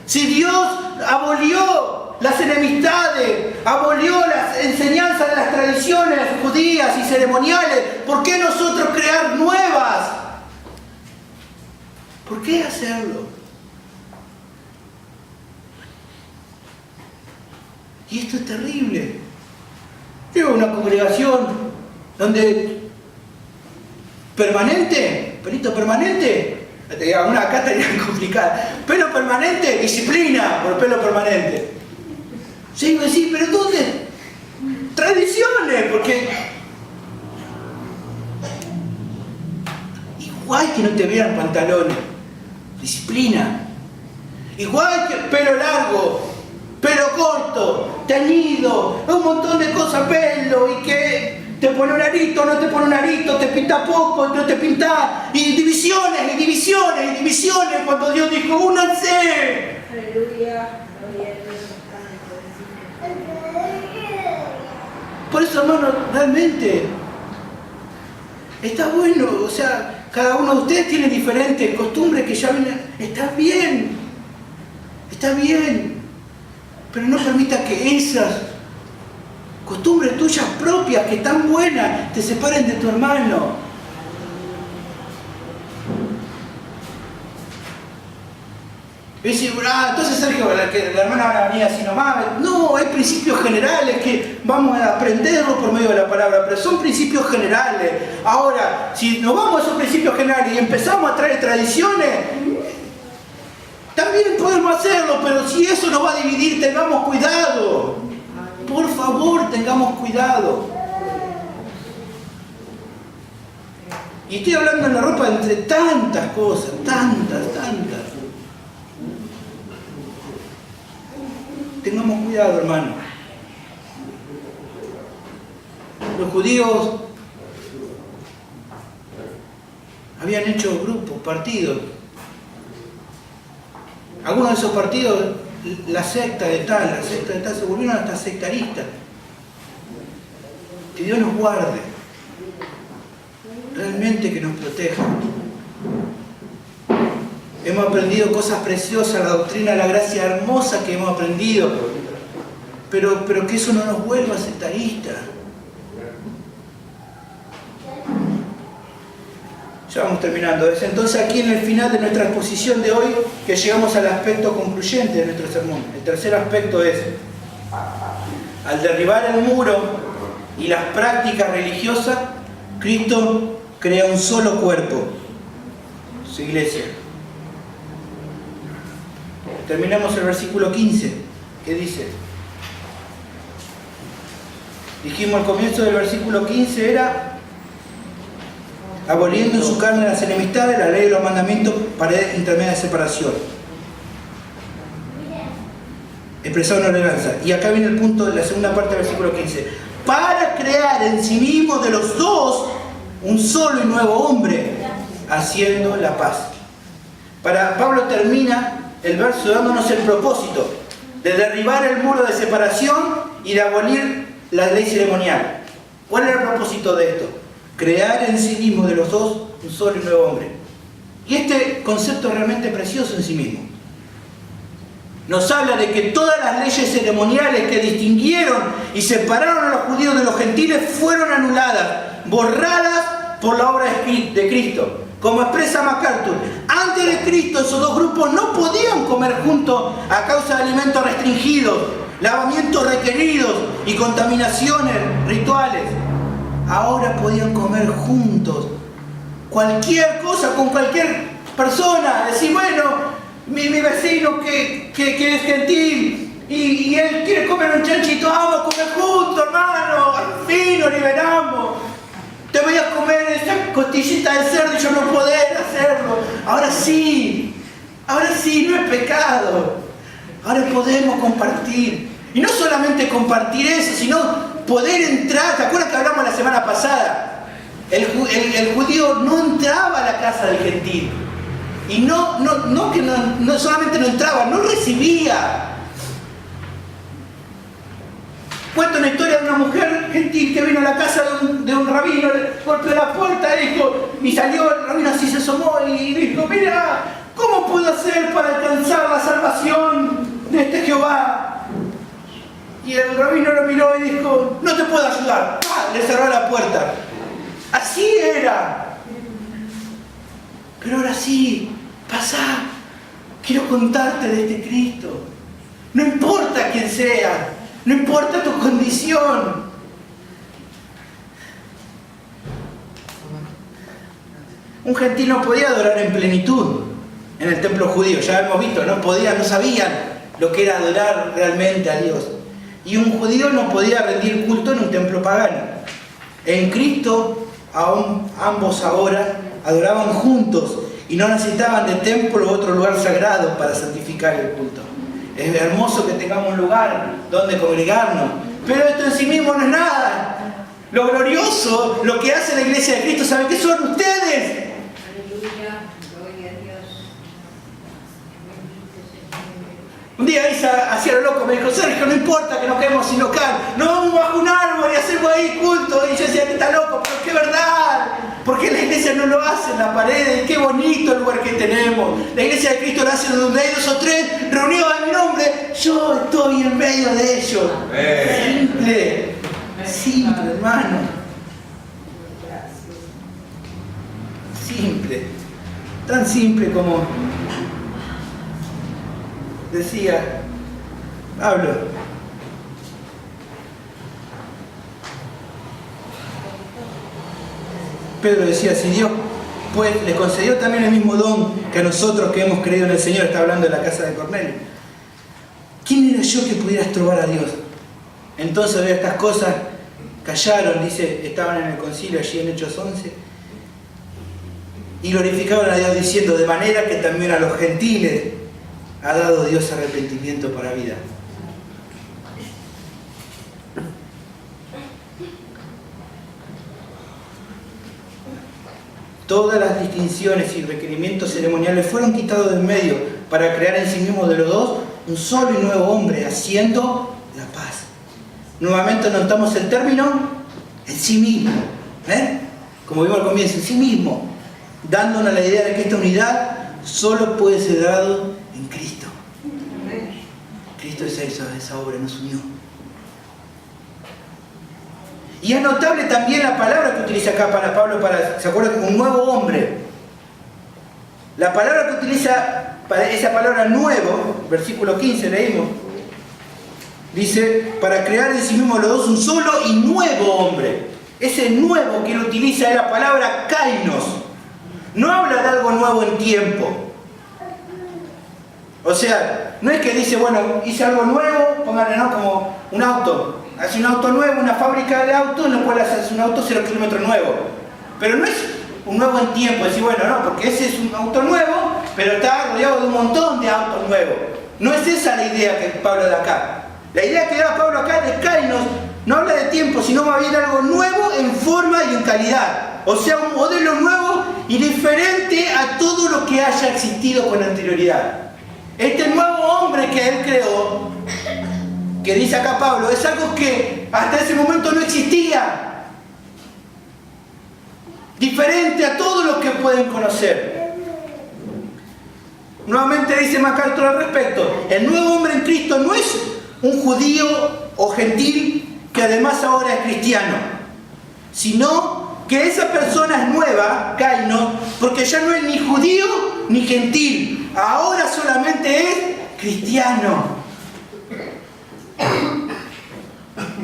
Si Dios abolió las enemistades, abolió las enseñanzas de las tradiciones judías y ceremoniales, ¿por qué nosotros crear nuevas? ¿Por qué hacerlo? Y esto es terrible. Yo una congregación donde permanente, pelito permanente, una acá estaría complicada. Pelo permanente, disciplina por pelo permanente. Sí, pero ¿dónde? Tradiciones, porque igual que no te vean pantalones, disciplina. Igual que pelo largo, pelo corto, teñido, un montón de cosas, pelo, y que te pone un arito, no te pone un arito, te pinta poco, no te pinta, y divisiones, y divisiones, y divisiones, cuando Dios dijo, únanse. Aleluya. Por eso, hermano, realmente está bueno, o sea, cada uno de ustedes tiene diferentes costumbres que ya vienen, está bien, pero no permita que esas costumbres tuyas propias, que están buenas, te separen de tu hermano. Y dice, entonces Sergio, la hermana va a venir así nomás. No, hay principios generales que vamos a aprenderlos por medio de la palabra, pero son principios generales. Ahora, si nos vamos a esos principios generales y empezamos a traer tradiciones, también podemos hacerlo, pero si eso nos va a dividir, tengamos cuidado. Por favor, tengamos cuidado. Y estoy hablando en la ropa entre tantas cosas, tantas. Tengamos cuidado, hermano. Los judíos habían hecho grupos, partidos. Algunos de esos partidos, la secta de tal, se volvieron hasta sectaristas. Que Dios nos guarde. Realmente que nos proteja. Hemos aprendido cosas preciosas, la doctrina de la gracia hermosa que hemos aprendido, pero que eso no nos vuelva sectaristas. Ya vamos terminando. Es entonces aquí en el final de nuestra exposición de hoy que llegamos al aspecto concluyente de nuestro sermón. El tercer aspecto es, al derribar el muro y las prácticas religiosas, Cristo crea un solo cuerpo, su iglesia. Terminamos el versículo 15, que dice, dijimos al comienzo del versículo 15 era, aboliendo en su carne las enemistades, la ley de los mandamientos, pared intermedia de separación. Expresado en ordenanza. Y acá viene el punto de la segunda parte del versículo 15. Para crear en sí mismo de los dos un solo y nuevo hombre, haciendo la paz. Pablo termina el verso dándonos el propósito de derribar el muro de separación y de abolir la ley ceremonial. ¿Cuál era el propósito de esto? Crear en sí mismo de los dos un solo y nuevo hombre. Y este concepto es realmente precioso en sí mismo. Nos habla de que todas las leyes ceremoniales que distinguieron y separaron a los judíos de los gentiles fueron anuladas, borradas por la obra de Cristo. Como expresa MacArthur, antes de Cristo esos dos grupos no podían comer juntos a causa de alimentos restringidos. lavamientos requeridos y contaminaciones rituales. Ahora podían comer juntos cualquier cosa con cualquier persona. Decir, bueno, mi vecino que es gentil y él quiere comer un chanchito, vamos a comer juntos, hermano, al fin nos liberamos. Te voy a comer esa costillita de cerdo y yo no poder hacerlo. Ahora sí, no es pecado. Ahora podemos compartir. Y no solamente compartir eso, sino poder entrar. ¿Te acuerdas que hablamos la semana pasada? El judío no entraba a la casa del gentil. Y no solamente no entraba, no recibía. Cuento una historia de una mujer gentil que vino a la casa de un rabino, golpeó la puerta y salió el rabino, así se asomó y dijo, mira, ¿cómo puedo hacer para alcanzar la salvación de este Jehová? Y el rabino lo miró y dijo, no te puedo ayudar. ¡Pah! Le cerró la puerta. Así era. Pero ahora sí, pasá. Quiero contarte de este Cristo. No importa quién sea. No importa tu condición. Un gentil no podía adorar en plenitud en el templo judío. Ya hemos visto, no sabían lo que era adorar realmente a Dios. Y un judío no podía rendir culto en un templo pagano. En Cristo, ambos ahora adoraban juntos y no necesitaban de templo u otro lugar sagrado para santificar el culto. Es hermoso que tengamos un lugar donde congregarnos, pero esto en sí mismo no es nada. Lo glorioso, lo que hace la iglesia de Cristo, ¿saben qué son ustedes? Aleluya, gloria a Dios. Un día Isa hacía lo loco, me dijo, Sergio, no importa que nos quedemos sin local, nos vamos bajo un árbol y hacemos ahí culto. Y yo decía que está loco, pero qué verdad, porque la iglesia no lo hace en la pared. Qué bonito el lugar que tenemos. La iglesia de Cristo lo hace donde hay 2 o 3 reunidos en mi nombre, yo estoy en medio de ellos. Simple, hermano. Simple, tan simple como decía Pablo. Pedro decía, si Dios pues le concedió también el mismo don que a nosotros que hemos creído en el Señor, está hablando de la casa de Cornelio, ¿quién era yo que pudiera estorbar a Dios? Entonces de estas cosas callaron, dice, estaban en el concilio allí en Hechos 11, y glorificaban a Dios diciendo, de manera que también a los gentiles ha dado Dios arrepentimiento para vida. Todas las distinciones y requerimientos ceremoniales fueron quitados del medio para crear en sí mismo de los dos un solo y nuevo hombre, haciendo la paz. Nuevamente notamos el término en sí mismo, como vimos al comienzo, en sí mismo, dándonos la idea de que esta unidad solo puede ser dado en Cristo. Cristo es esa obra, nos unió. Y es notable también la palabra que utiliza acá para Pablo, ¿se acuerdan? Un nuevo hombre. La palabra que utiliza para esa palabra nuevo, versículo 15 leímos, dice, para crear en sí mismo los dos un solo y nuevo hombre. Ese nuevo que él utiliza es la palabra kainos. No habla de algo nuevo en tiempo. O sea, no es que dice, bueno, hice algo nuevo, pónganle, ¿no? Como un auto. Hace un auto nuevo, una fábrica de autos, en la cual hace un auto 0 kilómetros nuevo. Pero no es un nuevo en tiempo, decir, bueno, no, porque ese es un auto nuevo, pero está rodeado de un montón de autos nuevos. No es esa la idea que Pablo da acá. La idea que da Pablo acá de kainos no habla de tiempo, sino más bien algo nuevo en forma y en calidad. O sea, un modelo nuevo y diferente a todo lo que haya existido con anterioridad. Este nuevo hombre que él creó, que dice acá Pablo, es algo que hasta ese momento no existía. Diferente a todo lo que pueden conocer. Nuevamente dice MacArthur al respecto, el nuevo hombre en Cristo no es un judío o gentil que además ahora es cristiano, sino que esa persona es nueva, kainos, porque ya no es ni judío ni gentil, ahora solamente es cristiano.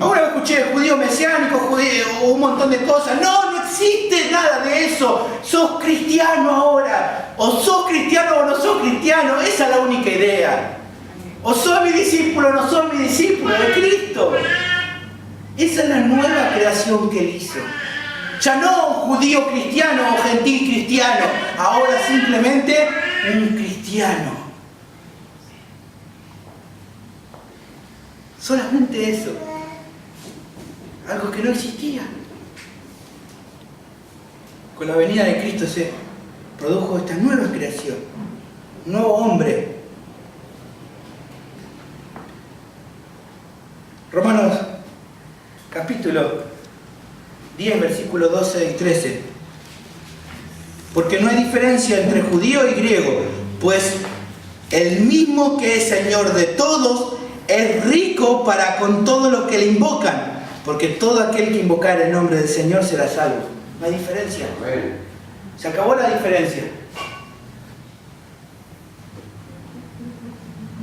Ahora escuché judío mesiánico, judío, un montón de cosas. No, no existe nada de eso. Sos cristiano ahora. O sos cristiano o no sos cristiano. Esa es la única idea. O sos mi discípulo o no sos mi discípulo de Cristo. Esa es la nueva creación que Él hizo. Ya no judío cristiano o gentil cristiano. Ahora simplemente un cristiano. Solamente eso. Algo que no existía. Con la venida de Cristo se produjo esta nueva creación. Un nuevo hombre. Romanos capítulo 10, versículos 12 y 13. Porque no hay diferencia entre judío y griego, pues el mismo que es Señor de todos es rico para con todos los que le invocan. Porque todo aquel que invocar el nombre del Señor será salvo. No hay diferencia. Se acabó la diferencia.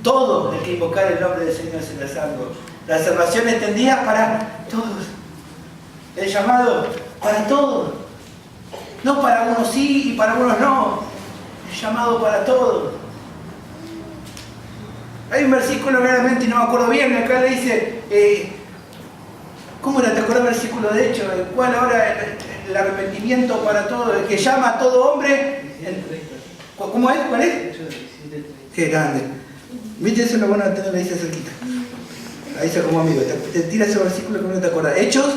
Todo el que invocar el nombre del Señor será salvo. La salvación extendida para todos. El llamado para todos. No para unos sí y para unos no. El llamado para todos. Hay un versículo realmente, y no me acuerdo bien, acá le dice... ¿Cómo era? ¿Te acuerdas del versículo de hecho? El cual ahora el arrepentimiento para todo, el que llama a todo hombre. ¿Cómo es? ¿Cuál es? Qué grande. ¿Viste? Eso es lo bueno de tener la Iglesia cerquita. Ahí se como amigo. Te tira ese versículo que no te acuerdas. Hechos.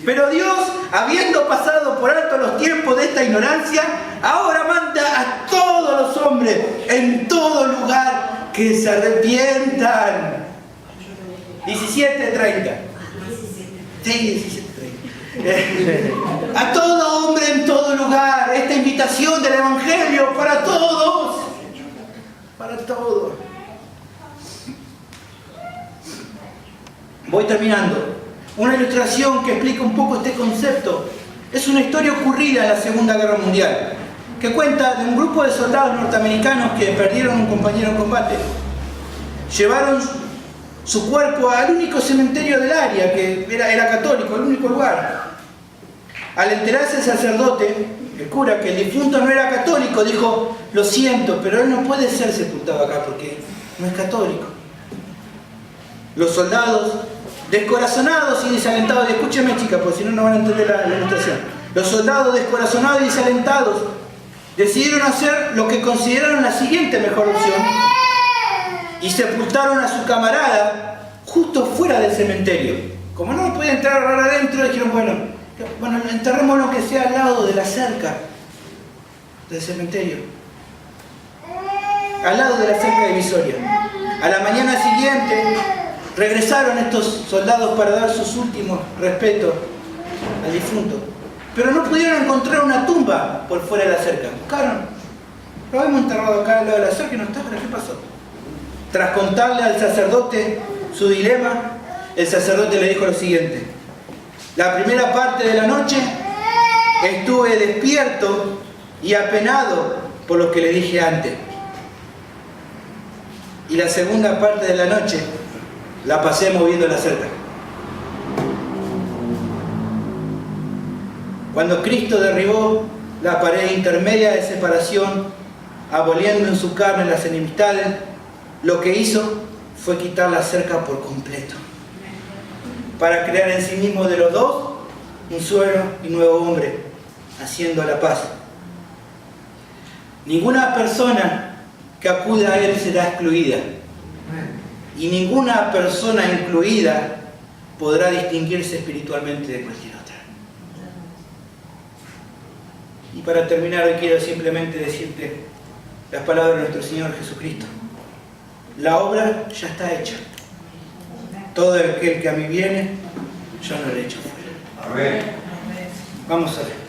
Pero Dios, habiendo pasado por alto los tiempos de esta ignorancia, ahora manda a todos los hombres en todo lugar que se arrepientan. 17:30. Sí, 17:30. A todo hombre en todo lugar. Esta invitación del Evangelio para todos. Para todos. Voy terminando. Una ilustración que explica un poco este concepto. Es una historia ocurrida en la Segunda Guerra Mundial, que cuenta de un grupo de soldados norteamericanos que perdieron un compañero en combate. Llevaron su cuerpo al único cementerio del área, que era católico, el único lugar. Al enterarse el sacerdote, el cura, que el difunto no era católico, dijo: lo siento, pero él no puede ser sepultado acá porque no es católico. Los soldados, descorazonados y desalentados, y escúcheme chicas, porque si no, no van a entender la ilustración. Los soldados, descorazonados y desalentados, decidieron hacer lo que consideraron la siguiente mejor opción, y sepultaron a su camarada justo fuera del cementerio. Como no podía entrar adentro, dijeron, bueno, enterremos lo que sea al lado de la cerca del cementerio, al lado de la cerca divisoria. A la mañana siguiente regresaron estos soldados para dar sus últimos respetos al difunto, pero no pudieron encontrar una tumba por fuera de la cerca. Buscaron, lo habíamos enterrado acá al lado de la cerca y no está. ¿Qué pasó? Tras contarle al sacerdote su dilema, el sacerdote le dijo lo siguiente: la primera parte de la noche estuve despierto y apenado por lo que le dije antes, y la segunda parte de la noche la pasé moviendo la cerca. Cuando Cristo derribó la pared intermedia de separación, aboliendo en su carne las enemistades, lo que hizo fue quitar la cerca por completo, para crear en sí mismo de los dos un solo y nuevo hombre, haciendo la paz. Ninguna persona que acude a Él será excluida, y ninguna persona incluida podrá distinguirse espiritualmente de cualquier otra. Y para terminar, hoy quiero simplemente decirte las palabras de nuestro Señor Jesucristo: la obra ya está hecha. Todo aquel que a mí viene, yo no le echo fuera. Amén. Vamos a ver.